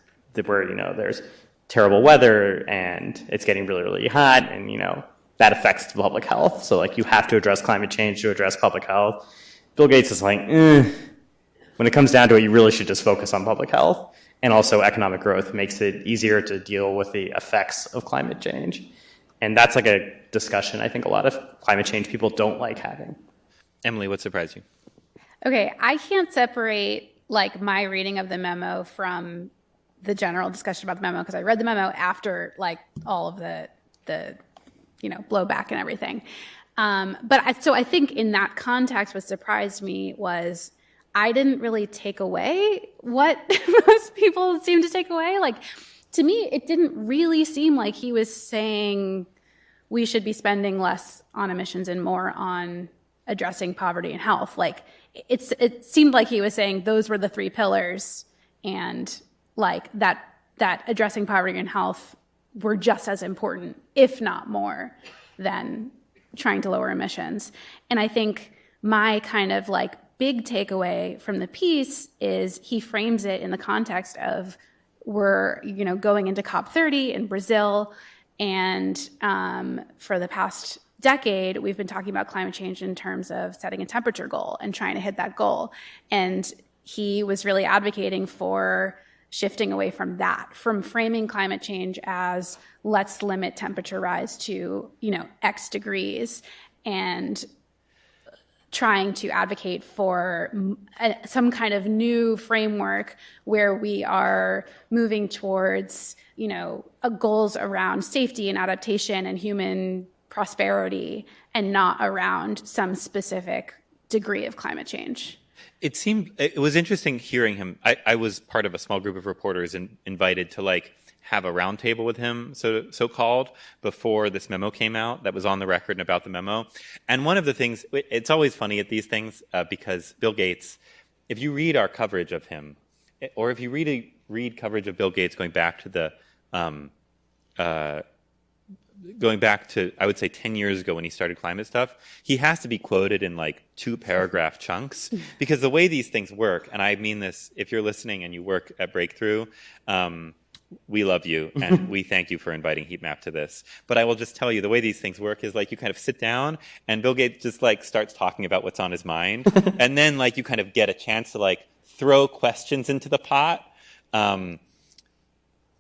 where, there's terrible weather and it's getting really, really hot and, that affects public health. So you have to address climate change to address public health. Bill Gates is when it comes down to it, you really should just focus on public health. And also economic growth makes it easier to deal with the effects of climate change. And that's a discussion I think a lot of climate change people don't like having. Emily, what surprised you? Okay, I can't separate my reading of the memo from the general discussion about the memo, because I read the memo after all of the blowback and everything. So I think in that context, what surprised me was I didn't really take away what most people seem to take away. To me, it didn't really seem like he was saying we should be spending less on emissions and more on addressing poverty and health. It seemed like he was saying those were the three pillars, and that addressing poverty and health were just as important, if not more, than trying to lower emissions. And I think my kind of big takeaway from the piece is he frames it in the context of we're going into COP30 in Brazil, and for the past decade we've been talking about climate change in terms of setting a temperature goal and trying to hit that goal. And he was really advocating for shifting away from that, from framing climate change as let's limit temperature rise to X degrees, and trying to advocate for some kind of new framework where we are moving towards, goals around safety and adaptation and human prosperity, and not around some specific degree of climate change. It was interesting hearing him. I was part of a small group of reporters and invited to have a roundtable with him, so-called, before this memo came out that was on the record and about the memo. And one of the things, it's always funny at these things because Bill Gates, if you read our coverage of him, or if you read coverage of Bill Gates going back to I would say 10 years ago when he started climate stuff, he has to be quoted in 2-paragraph chunks, because the way these things work, and I mean this, if you're listening and you work at Breakthrough, we love you and we thank you for inviting Heatmap to this. But I will just tell you, the way these things work is you kind of sit down and Bill Gates just starts talking about what's on his mind. And then you kind of get a chance to throw questions into the pot.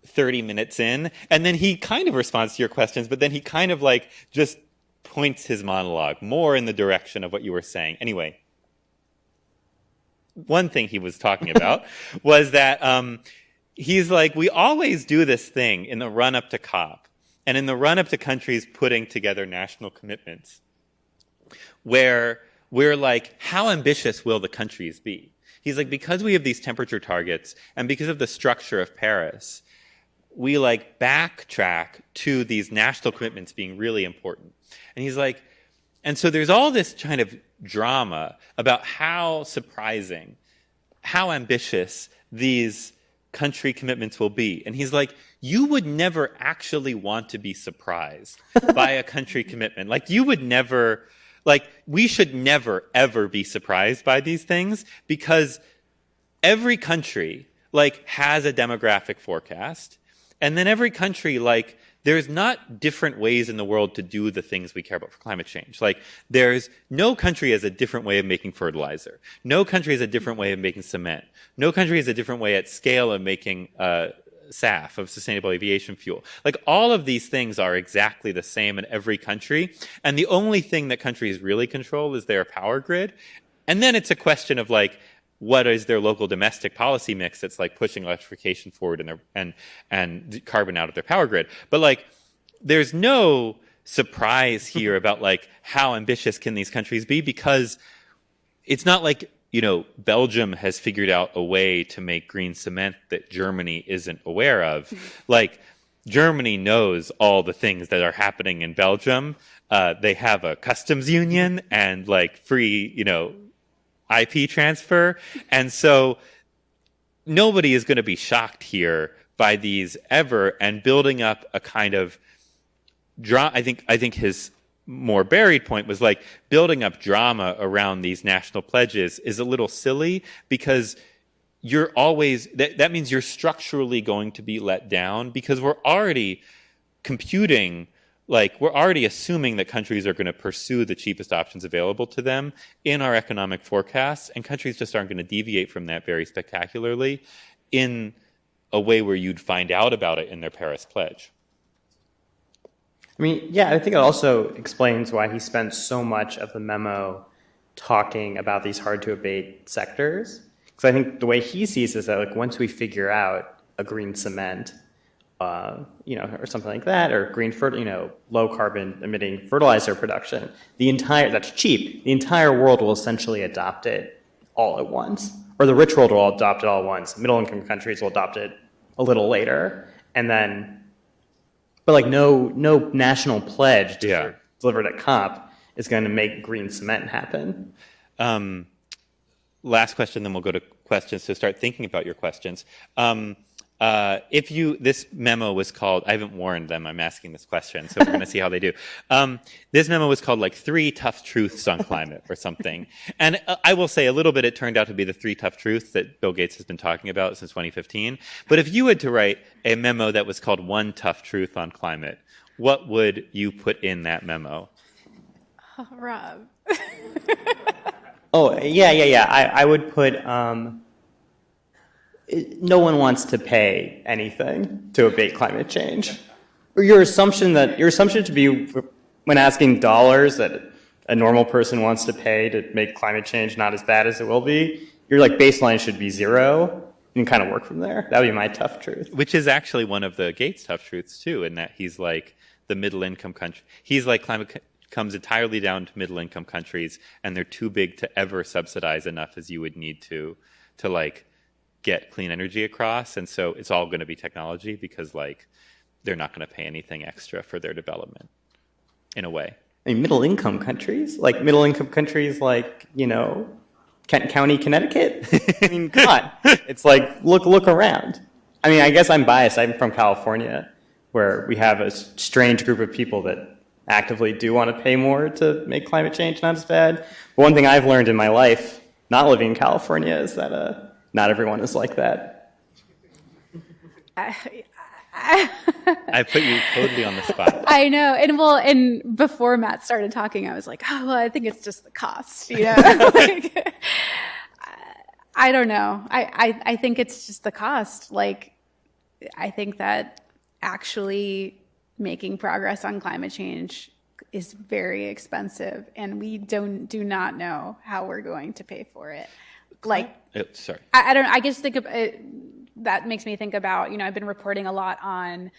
30 minutes in, and then he kind of responds to your questions, but then he kind of just points his monologue more in the direction of what you were saying. Anyway, one thing he was talking about was that he's we always do this thing in the run-up to COP and in the run-up to countries putting together national commitments where we're how ambitious will the countries be? He's because we have these temperature targets and because of the structure of Paris, we backtrack to these national commitments being really important. And he's and so there's all this kind of drama about how surprising, how ambitious these country commitments will be. And he's like, you would never actually want to be surprised by a country commitment. Like, you would never, like, we should never, ever be surprised by these things, because every country, like, has a demographic forecast. And then every country, like, there's not different ways in the world to do the things we care about for climate change. Like, there's no country has a different way of making fertilizer. No country has a different way of making cement. No country has a different way at scale of making SAF, of sustainable aviation fuel. Like, all of these things are exactly the same in every country. And the only thing that countries really control is their power grid. And then it's a question of, like, what is their local domestic policy mix that's, like, pushing electrification forward and carbon out of their power grid. But, like, there's no surprise here about, like, how ambitious can these countries be, because it's not like, you know, Belgium has figured out a way to make green cement that Germany isn't aware of. Like, Germany knows all the things that are happening in Belgium. They have a customs union and, like, free, you know, IP transfer. And so nobody is going to be shocked here by these ever, and building up a kind of I think his more buried point was, like, building up drama around these national pledges is a little silly, because you're always, that means you're structurally going to be let down, because we're already computing, like, we're already assuming that countries are going to pursue the cheapest options available to them in our economic forecasts, and countries just aren't going to deviate from that very spectacularly in a way where you'd find out about it in their Paris pledge. I mean, yeah, I think it also explains why he spent so much of the memo talking about these hard-to-abate sectors. Because I think the way he sees it is that, like, once we figure out a green cement, you know, or something like that, or green, low carbon emitting fertilizer production, that's cheap. The entire world will essentially adopt it all at once, or the rich world will adopt it all at once. Middle income countries will adopt it a little later, and then, but, like, no national pledge delivered at COP is going to make green cement happen. Last question, then we'll go to questions. So start thinking about your questions. This memo was called, I haven't warned them, I'm asking this question, so we're going to see how they do. This memo was called, like, 3 Tough Truths on Climate or something. And I will say a little bit, it turned out to be the 3 tough truths that Bill Gates has been talking about since 2015. But if you had to write a memo that was called 1 Tough Truth on Climate, what would you put in that memo? Oh, Rob. Oh, yeah. I would put, no one wants to pay anything to abate climate change. Or your assumption to be, when asking dollars that a normal person wants to pay to make climate change not as bad as it will be, your, like, baseline should be 0, and kind of work from there. That would be my tough truth. Which is actually one of the Gates tough truths too, in that he's like the middle income country. He's like, climate comes entirely down to middle income countries, and they're too big to ever subsidize enough as you would need to like get clean energy across. And so it's all going to be technology, because, like, they're not going to pay anything extra for their development in a way. I mean, middle income countries, like, you know, Kent County, Connecticut. I mean, come on. It's like, look around. I mean, I guess I'm biased. I'm from California, where we have a strange group of people that actively do want to pay more to make climate change not as bad. But one thing I've learned in my life, not living in California, is that not everyone is like that. I put you totally on the spot. I know. And before Matt started talking, I was like, oh, well, I think it's just the cost, you know? Like, I don't know. I think it's just the cost. Like, I think that actually making progress on climate change is very expensive, and we do not know how we're going to pay for it. Like, sorry. I don't know. I just think of it, that makes me think about, you know, I've been reporting a lot on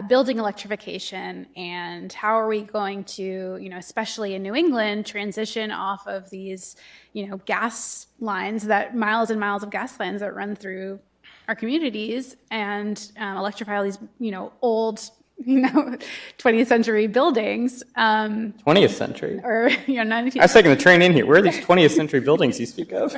building electrification, and how are we going to, you know, especially in New England, transition off of these, you know, gas lines, that miles and miles of gas lines that run through our communities, and electrify all these, you know, old, you know, 20th century buildings. 20th century? Or, you know, 19th. I was taking the train in here. Where are these 20th century buildings you speak of?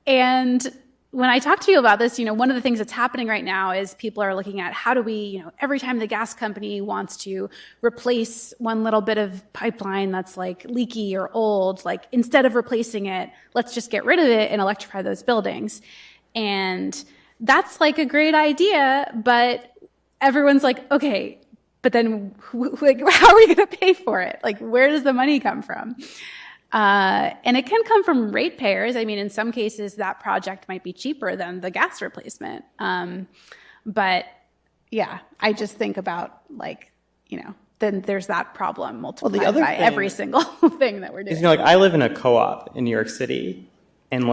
And when I talk to people about this, one of the things that's happening right now is people are looking at how do we, every time the gas company wants to replace one little bit of pipeline that's like leaky or old, like instead of replacing it, let's just get rid of it and electrify those buildings. And that's like a great idea, but everyone's like, okay, but then how are we going to pay for it? Like, where does the money come from? And it can come from ratepayers. I mean, in some cases, that project might be cheaper than the gas replacement. But yeah, I just think about then there's that problem multiplied by every single thing that we're doing. I live in a co-op in New York City, and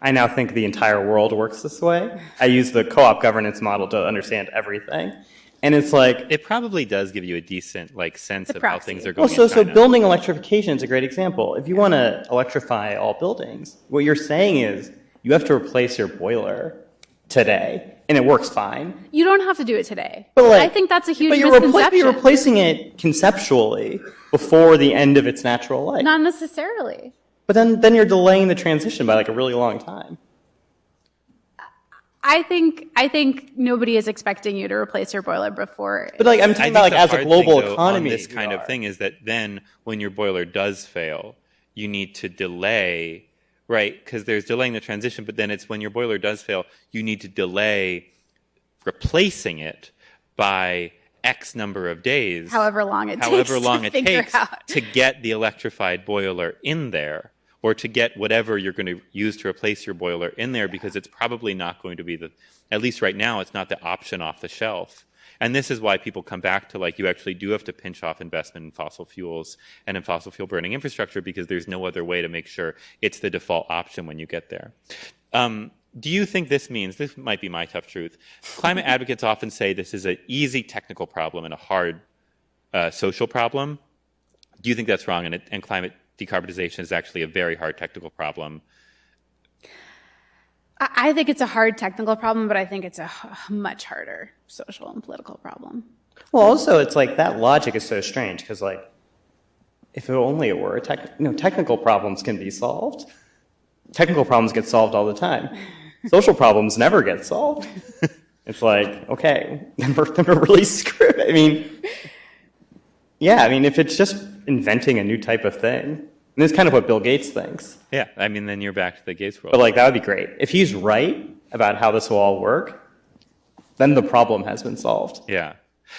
I now think the entire world works this way. I use the co-op governance model to understand everything. And it's it probably does give you a decent sense of how things are going. So building electrification is a great example. If you want to electrify all buildings, what you're saying is you have to replace your boiler today, and it works fine. You don't have to do it today. But I think that's a huge misconception. You're replacing it conceptually before the end of its natural life. Not necessarily. But then you're delaying the transition by a really long time. I think nobody is expecting you to replace your boiler before. But I'm talking about as a global economy. This kind of thing is that then when your boiler does fail, you need to delay, right? Because there's delaying the transition, but then it's when your boiler does fail, you need to delay replacing it by X number of days. However long it takes to get the electrified boiler in there. Or to get whatever you're going to use to replace your boiler in there, because it's probably not going to be at least right now, it's not the option off the shelf. And this is why people come back to you actually do have to pinch off investment in fossil fuels and in fossil fuel burning infrastructure, because there's no other way to make sure it's the default option when you get there. Do you think this might be my tough truth, climate advocates often say this is an easy technical problem and a hard social problem? Do you think that's wrong, and climate decarbonization is actually a very hard technical problem? I think it's a hard technical problem, but I think it's a much harder social and political problem. Well, also, it's that logic is so strange, because if only it were, technical problems can be solved. Technical problems get solved all the time. Social problems never get solved. It's okay, then we're really screwed. If it's just inventing a new type of thing, and this is kind of what Bill Gates thinks. Yeah, then you're back to the Gates world. But that would be great. If he's right about how this will all work, then the problem has been solved. Yeah.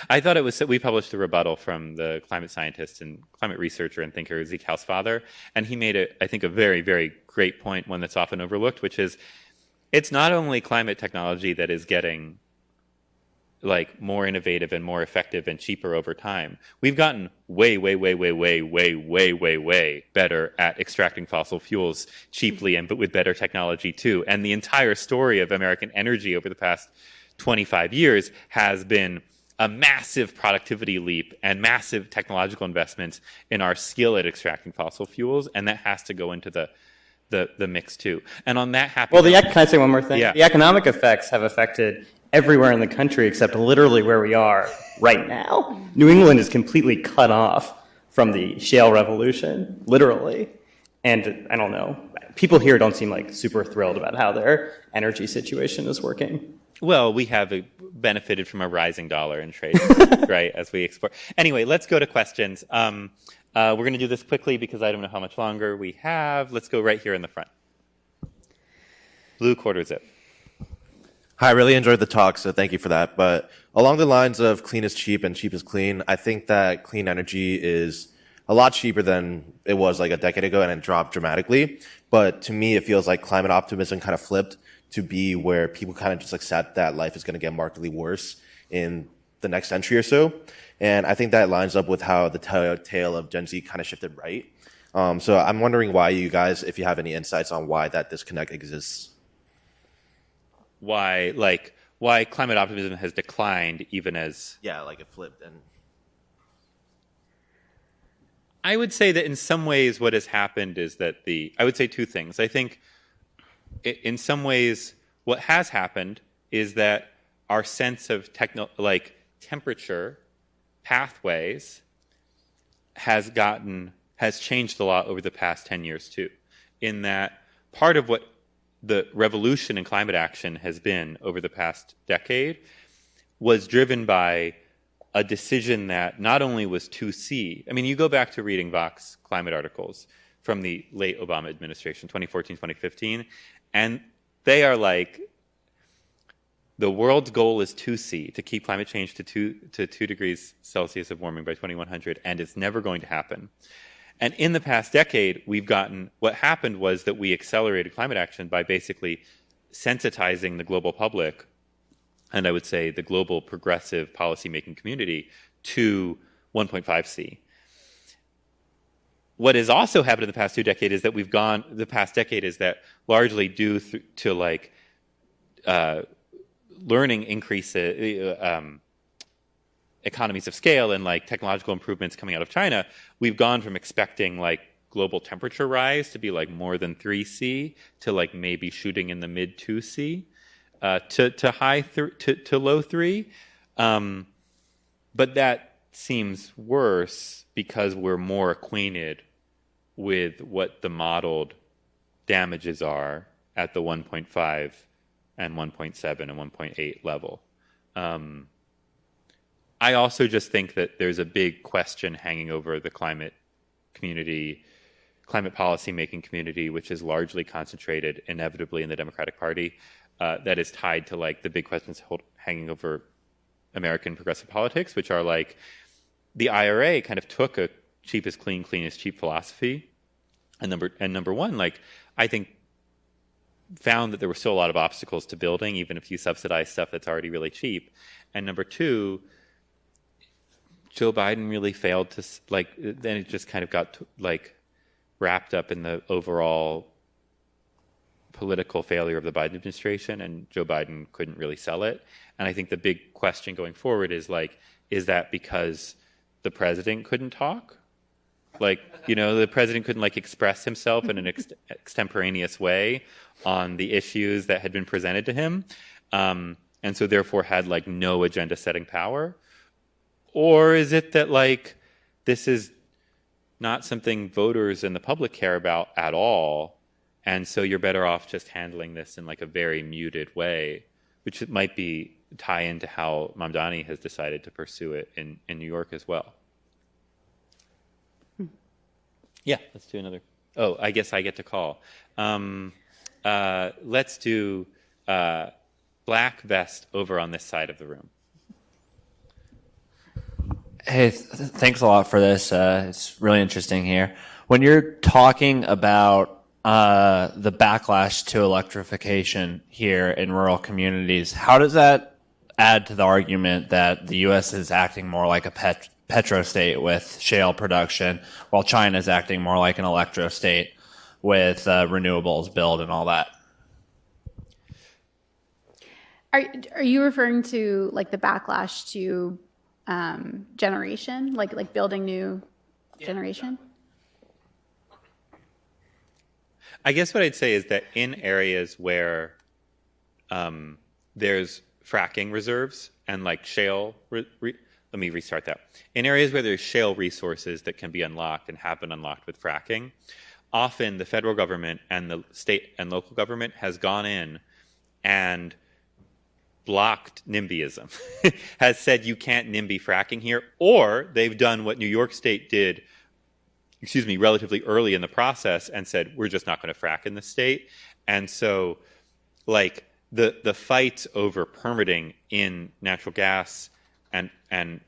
I thought we published a rebuttal from the climate scientist and climate researcher and thinker Zeke Hausfather, and he made I think a very, very great point, one that's often overlooked, which is it's not only climate technology that is getting more innovative and more effective and cheaper over time. We've gotten way, way, way, way, way, way, way, way, way better at extracting fossil fuels cheaply but with better technology too. And the entire story of American energy over the past 25 years has been a massive productivity leap and massive technological investments in our skill at extracting fossil fuels, and that has to go into the mix too. And on that happy can I say one more thing? Yeah. The economic effects have affected everywhere in the country except literally where we are right now. New England is completely cut off from the shale revolution, literally. And I don't know, people here don't seem super thrilled about how their energy situation is working. Well, we have benefited from a rising dollar in trade, right, as we export. Anyway, let's go to questions. We're going to do this quickly because I don't know how much longer we have. Let's go right here in the front. Blue quarter zip. Hi, I really enjoyed the talk, so thank you for that. But along the lines of clean is cheap and cheap is clean, I think that clean energy is a lot cheaper than it was a decade ago, and it dropped dramatically. But to me, it feels like climate optimism kind of flipped to be where people kind of just accept that life is going to get markedly worse in the next century or so. And I think that lines up with how the tail of Gen Z kind of shifted right. So I'm wondering why you guys, if you have any insights on why that disconnect exists. Why climate optimism has declined even as... Yeah, it flipped. And I would say that in some ways what has happened is that I would say two things. I think in some ways what has happened is that our sense of temperature pathways has changed a lot over the past 10 years too, in that part of what the revolution in climate action has been over the past decade was driven by a decision that not only was 2C. I mean, you go back to reading Vox climate articles from the late Obama administration, 2014, 2015, and they are like, the world's goal is 2C, to keep climate change to 2 degrees Celsius of warming by 2100, and it's never going to happen. And in the past decade, what happened was that we accelerated climate action by basically sensitizing the global public, and I would say the global progressive policymaking community, to 1.5C. What has also happened in the past 2 decades is that the past decade is that largely due to like learning increases, economies of scale and like technological improvements coming out of China, we've gone from expecting like global temperature rise to be like more than 3C to like maybe shooting in the mid 2C to low 3. But that seems worse because we're more acquainted with what the modeled damages are at the 1.5 and 1.7 and 1.8 level. I also just think that there's a big question hanging over the climate community, climate policy making community, which is largely concentrated inevitably in the Democratic Party, that is tied to like the big questions hanging over American progressive politics, which are like the IRA kind of took a cheap is clean, clean is cheap philosophy, and number one, like I think found that there were still a lot of obstacles to building, even if you subsidize stuff that's already really cheap, and number two, Joe Biden really failed to, like, then it just kind of got, like, wrapped up in the overall political failure of the Biden administration, and Joe Biden couldn't really sell it. And I think the big question going forward is, like, is that because the president couldn't talk? Like, you know, the president couldn't, like, express himself in an extemporaneous way on the issues that had been presented to him, and so therefore had, like, no agenda-setting power? Or is it that, like, this is not something voters and the public care about at all, and so you're better off just handling this in, like, a very muted way, which it might be tie into how Mamdani has decided to pursue it in New York as well. Yeah, let's do another. Oh, I guess I get to call. Let's do black vest over on this side of the room. Hey, thanks a lot for this. It's really interesting here. When you're talking about the backlash to electrification here in rural communities, how does that add to the argument that the U.S. is acting more like a petrostate with shale production, while China is acting more like an electrostate with renewables build and all that? Are you referring to like the backlash to generation, like building new generation? I guess what I'd say is that in areas where there's fracking reserves and like shale, let me restart that. In areas where there's shale resources that can be unlocked and have been unlocked with fracking, often the federal government and the state and local government has gone in and blocked NIMBYism, has said you can't NIMBY fracking here, or they've done what New York State did, relatively early in the process and said, we're just not going to frack in the state. And so, like, the fights over permitting in natural gas and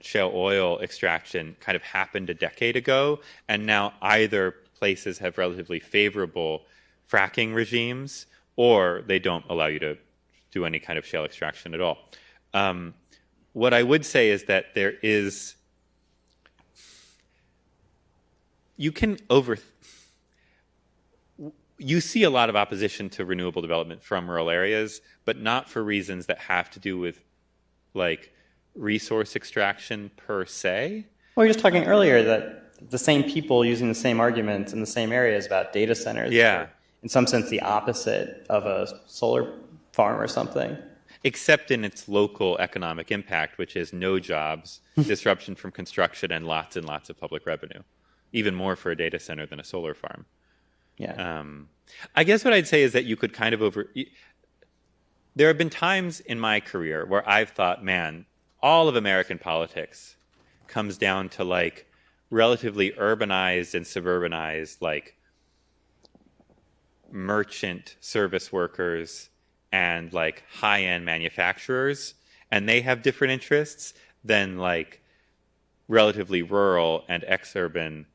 shale oil extraction kind of happened a decade ago, and now either places have relatively favorable fracking regimes, or they don't allow you to do any kind of shale extraction at all. What I would say is that there is, you see a lot of opposition to renewable development from rural areas, but not for reasons that have to do with like resource extraction per se. Well, you're just talking earlier that the same people using the same arguments in the same areas about data centers. Yeah. In some sense, the opposite of a solar farm or something. Except in its local economic impact, which is no jobs, disruption from construction, and lots of public revenue. Even more for a data center than a solar farm. Yeah. I guess what I'd say is that you could kind of there have been times in my career where I've thought, man, all of American politics comes down to like relatively urbanized and suburbanized, like merchant service workers and like high-end manufacturers, and they have different interests than like relatively rural and ex-urban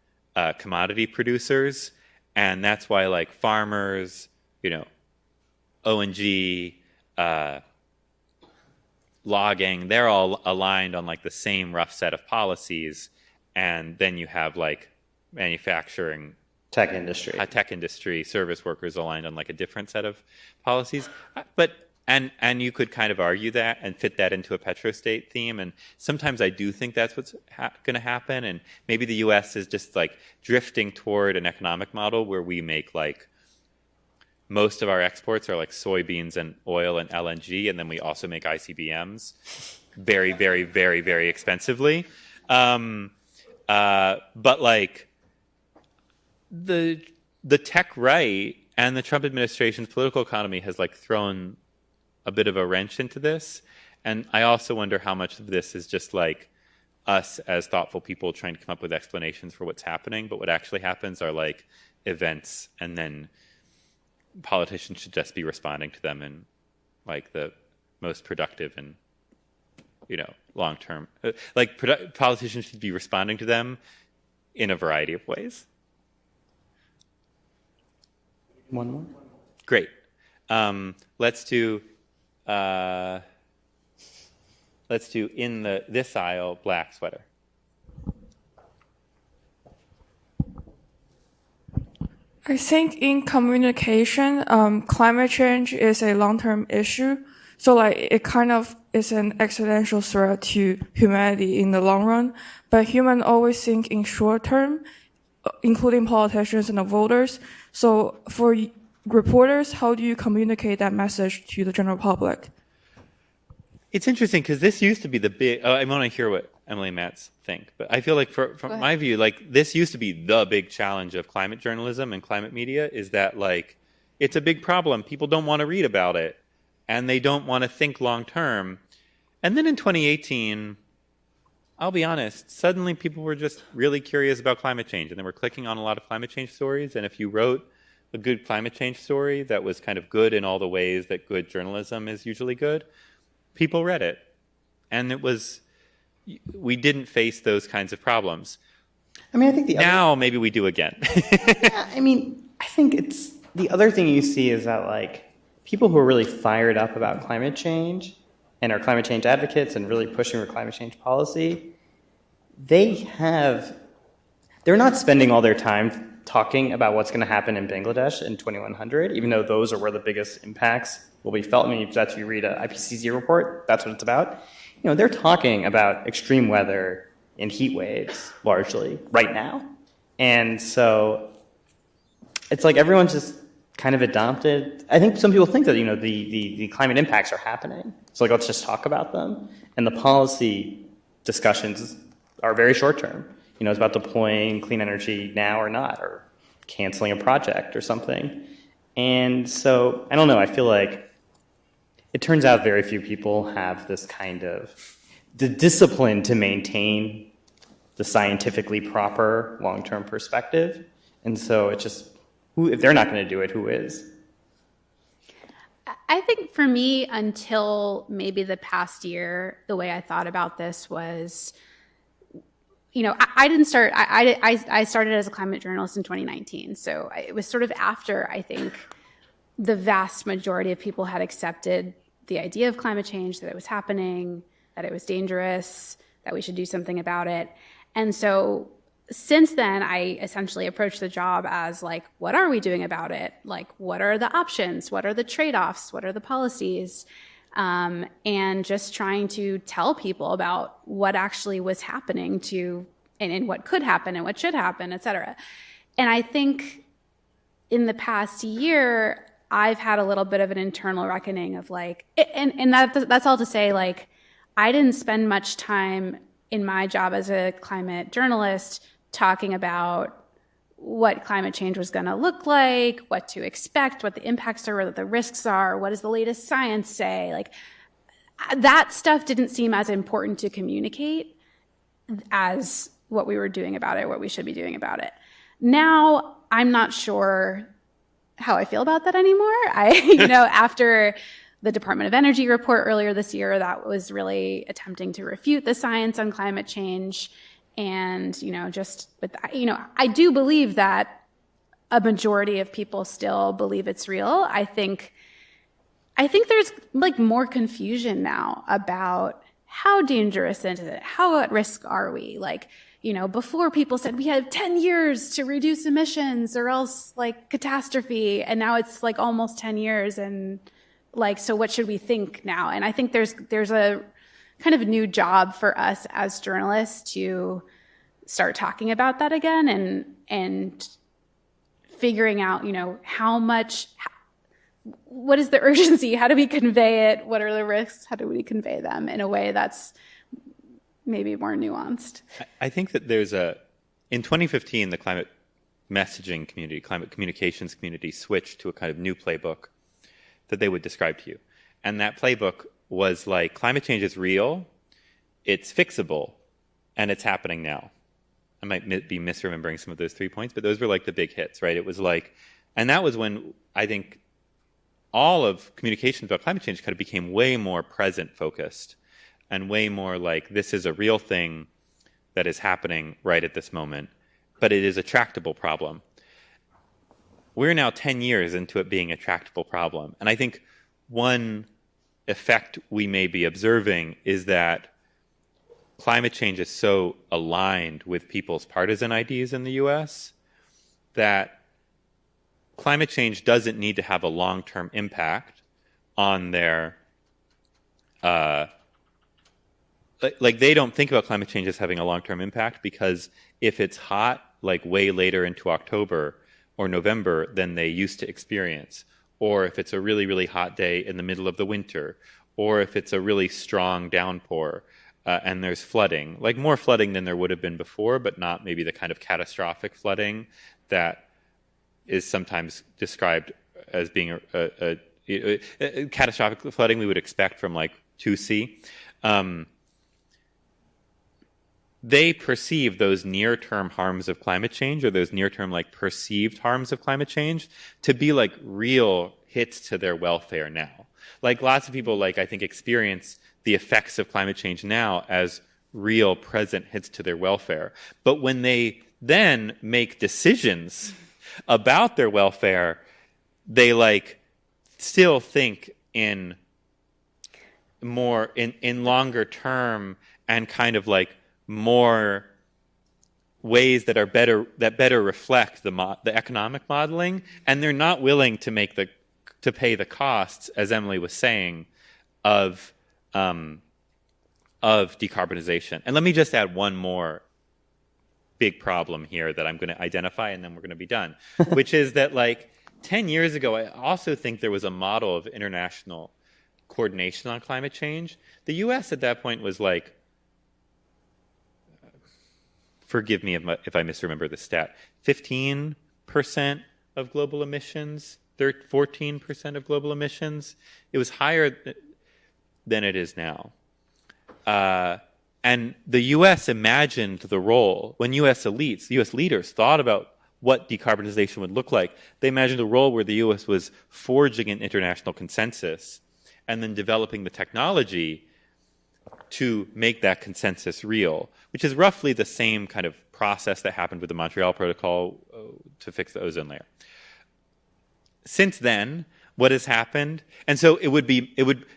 commodity producers. And that's why like farmers, O&G, logging, they're all aligned on like the same rough set of policies. And then you have like manufacturing, Tech industry. service workers aligned on like a different set of policies. But and you could kind of argue that and fit that into a petrostate theme. And sometimes I do think that's what's going to happen. And maybe the U.S. is just like drifting toward an economic model where we make like most of our exports are like soybeans and oil and LNG, and then we also make ICBMs very, very, very, very expensively. But like the tech right and the Trump administration's political economy has like thrown a bit of a wrench into this. And I also wonder how much of this is just like us as thoughtful people trying to come up with explanations for what's happening, but what actually happens are like events, and then politicians should just be responding to them in like the most productive and long term, politicians should be responding to them in a variety of ways. One more. Great. Let's do in this aisle, black sweater. I think in communication, climate change is a long-term issue. So like it kind of is an existential threat to humanity in the long run. But humans always think in short term, including politicians and the voters. So for reporters, how do you communicate that message to the general public? It's interesting because this used to be the big. I want to hear what Emily and Matt think, but I feel like from my view, like this used to be the big challenge of climate journalism and climate media is that like it's a big problem. People don't want to read about it, and they don't want to think long term. And then in 2018, I'll be honest, suddenly people were just really curious about climate change, and they were clicking on a lot of climate change stories. And if you wrote a good climate change story that was kind of good in all the ways that good journalism is usually good, people read it. And we didn't face those kinds of problems. I mean, I think now maybe we do again. Yeah, I mean, I think it's the other thing you see is that like people who are really fired up about climate change and are climate change advocates and really pushing for climate change policy, they're not spending all their time talking about what's going to happen in Bangladesh in 2100, even though those are where the biggest impacts will be felt. I mean, if you read an IPCC report, that's what it's about. They're talking about extreme weather and heat waves largely right now. And so it's like everyone's just kind of adopted. I think some people think that, the climate impacts are happening. So like, let's just talk about them. And the policy discussions are very short term. It's about deploying clean energy now or not, or canceling a project or something. And so, I don't know, I feel like it turns out very few people have this kind of the discipline to maintain the scientifically proper long-term perspective. And so it's just, if they're not going to do it, who is? I think for me, until maybe the past year, the way I thought about this was, I didn't start, I started as a climate journalist in 2019. So it was sort of after, I think, the vast majority of people had accepted the idea of climate change, that it was happening, that it was dangerous, that we should do something about it. And so since then, I essentially approached the job as like, what are we doing about it? Like, what are the options? What are the trade-offs? What are the policies? And just trying to tell people about what actually was happening and what could happen and what should happen, et cetera. And I think in the past year, I've had a little bit of an internal reckoning of like, and that's all to say, like, I didn't spend much time in my job as a climate journalist talking about what climate change was going to look like, what to expect, what the impacts are, what the risks are, what does the latest science say? Like, that stuff didn't seem as important to communicate as what we were doing about it, what we should be doing about it. Now, I'm not sure how I feel about that anymore. After the Department of Energy report earlier this year, that was really attempting to refute the science on climate change. And, I do believe that a majority of people still believe it's real. I think there's like more confusion now about how dangerous is it? How at risk are we? Like, before people said we have 10 years to reduce emissions or else like catastrophe. And now it's like almost 10 years. And like, so what should we think now? And I think there's a kind of new job for us as journalists to start talking about that again and figuring out, what is the urgency? How do we convey it? What are the risks? How do we convey them in a way that's maybe more nuanced? I think that in 2015, the climate messaging community, climate communications community switched to a kind of new playbook that they would describe to you. And that playbook was like, climate change is real, it's fixable, and it's happening now. I might be misremembering some of those 3 points, but those were like the big hits, right? It was like, and that was when I think all of communications about climate change kind of became way more present focused and way more like, this is a real thing that is happening right at this moment, but it is a tractable problem. We're now 10 years into it being a tractable problem. And I think one effect we may be observing is that climate change is so aligned with people's partisan ideas in the US that climate change doesn't need to have a long-term impact on their, like they don't think about climate change as having a long-term impact because if it's hot, like way later into October or November than they used to experience, or if it's a really, really hot day in the middle of the winter, or if it's a really strong downpour, and there's flooding, like more flooding than there would have been before, but not maybe the kind of catastrophic flooding that is sometimes described as being a catastrophic flooding we would expect from like 2C. They perceive those near-term harms of climate change, or those near-term like perceived harms of climate change, to be like real hits to their welfare now. Like lots of people, like I think, experience the effects of climate change now as real present hits to their welfare. But when they then make decisions about their welfare, they like still think in more in longer term and kind of like more ways that are better reflect the economic modeling, and they're not willing to pay the costs, as Emily was saying, of decarbonization. And let me just add one more big problem here that I'm going to identify, and then we're going to be done, which is that like 10 years ago, I also think there was a model of international coordination on climate change. The US at that point was like, forgive me if I misremember the stat, 15% of global emissions, 14% of global emissions. It was higher than it is now. And the US imagined the role, when US leaders thought about what decarbonization would look like, they imagined a role where the US was forging an international consensus and then developing the technology to make that consensus real, which is roughly the same kind of process that happened with the Montreal Protocol to fix the ozone layer. Since then, what has happened? And so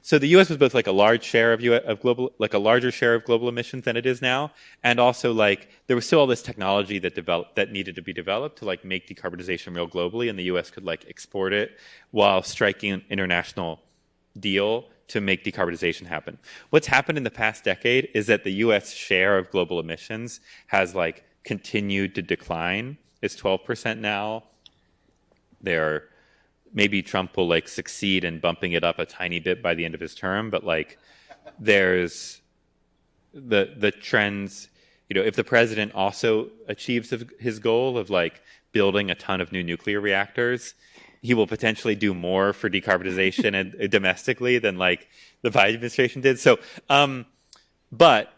so the U.S. was both like a large share of a larger share of global emissions than it is now, and also like there was still all this technology that needed to be developed to like make decarbonization real globally, and the U.S. could like export it while striking an international deal to make decarbonization happen. What's happened in the past decade is that the U.S. share of global emissions has like continued to decline. It's 12% now. Maybe Trump will like succeed in bumping it up a tiny bit by the end of his term, but like there's the trends, if the president also achieves his goal of like building a ton of new nuclear reactors. He will potentially do more for decarbonization and domestically than like the Biden administration did. So, but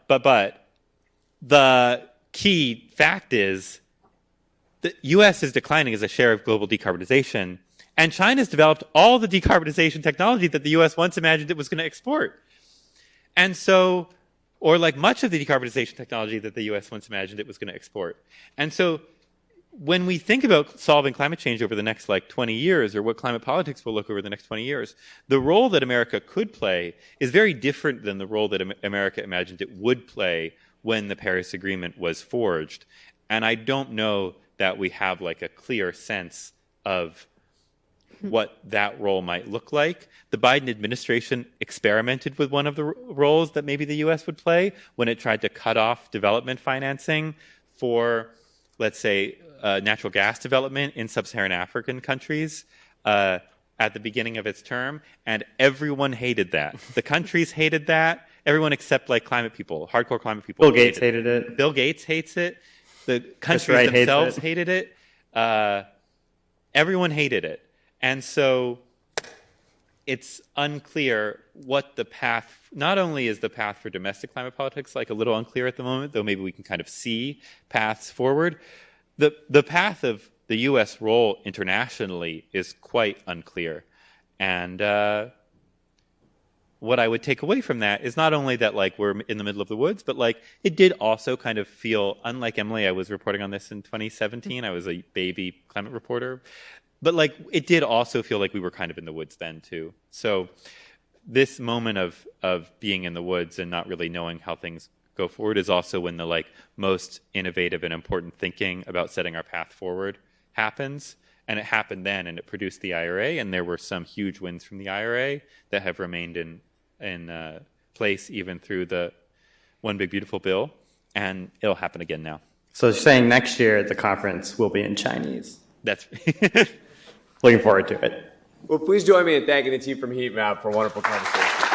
the key fact is the U.S. is declining as a share of global decarbonization, and China's developed all the decarbonization technology that the U.S. once imagined it was going to export. And so, or like much of the decarbonization technology that the U.S. once imagined it was going to export. And so, when we think about solving climate change over the next like 20 years, or what climate politics will look over the next 20 years, the role that America could play is very different than the role that America imagined it would play when the Paris Agreement was forged. And I don't know that we have like a clear sense of what that role might look like. The Biden administration experimented with one of the roles that maybe the U.S. would play when it tried to cut off development financing for, let's say, natural gas development in sub-Saharan African countries at the beginning of its term, and everyone hated that. The countries hated that. Everyone except like climate people, hardcore climate people. Bill Gates hated it. Bill Gates hates it. The countries themselves hated it. Everyone hated it. And so it's unclear what the path, not only is the path for domestic climate politics like a little unclear at the moment, though maybe we can kind of see paths forward. The path of the U.S. role internationally is quite unclear. And what I would take away from that is not only that like we're in the middle of the woods, but like it did also kind of feel, unlike Emily, I was reporting on this in 2017. I was a baby climate reporter. But like it did also feel like we were kind of in the woods then too. So this moment of being in the woods and not really knowing how things go forward is also when the like most innovative and important thinking about setting our path forward happens. And it happened then, and it produced the IRA, and there were some huge wins from the IRA that have remained in place even through the One Big Beautiful Bill, and it'll happen again now. So you're saying next year the conference will be in Chinese. That's Looking forward to it. Well, please join me in thanking the team from Heatmap for a wonderful conversation.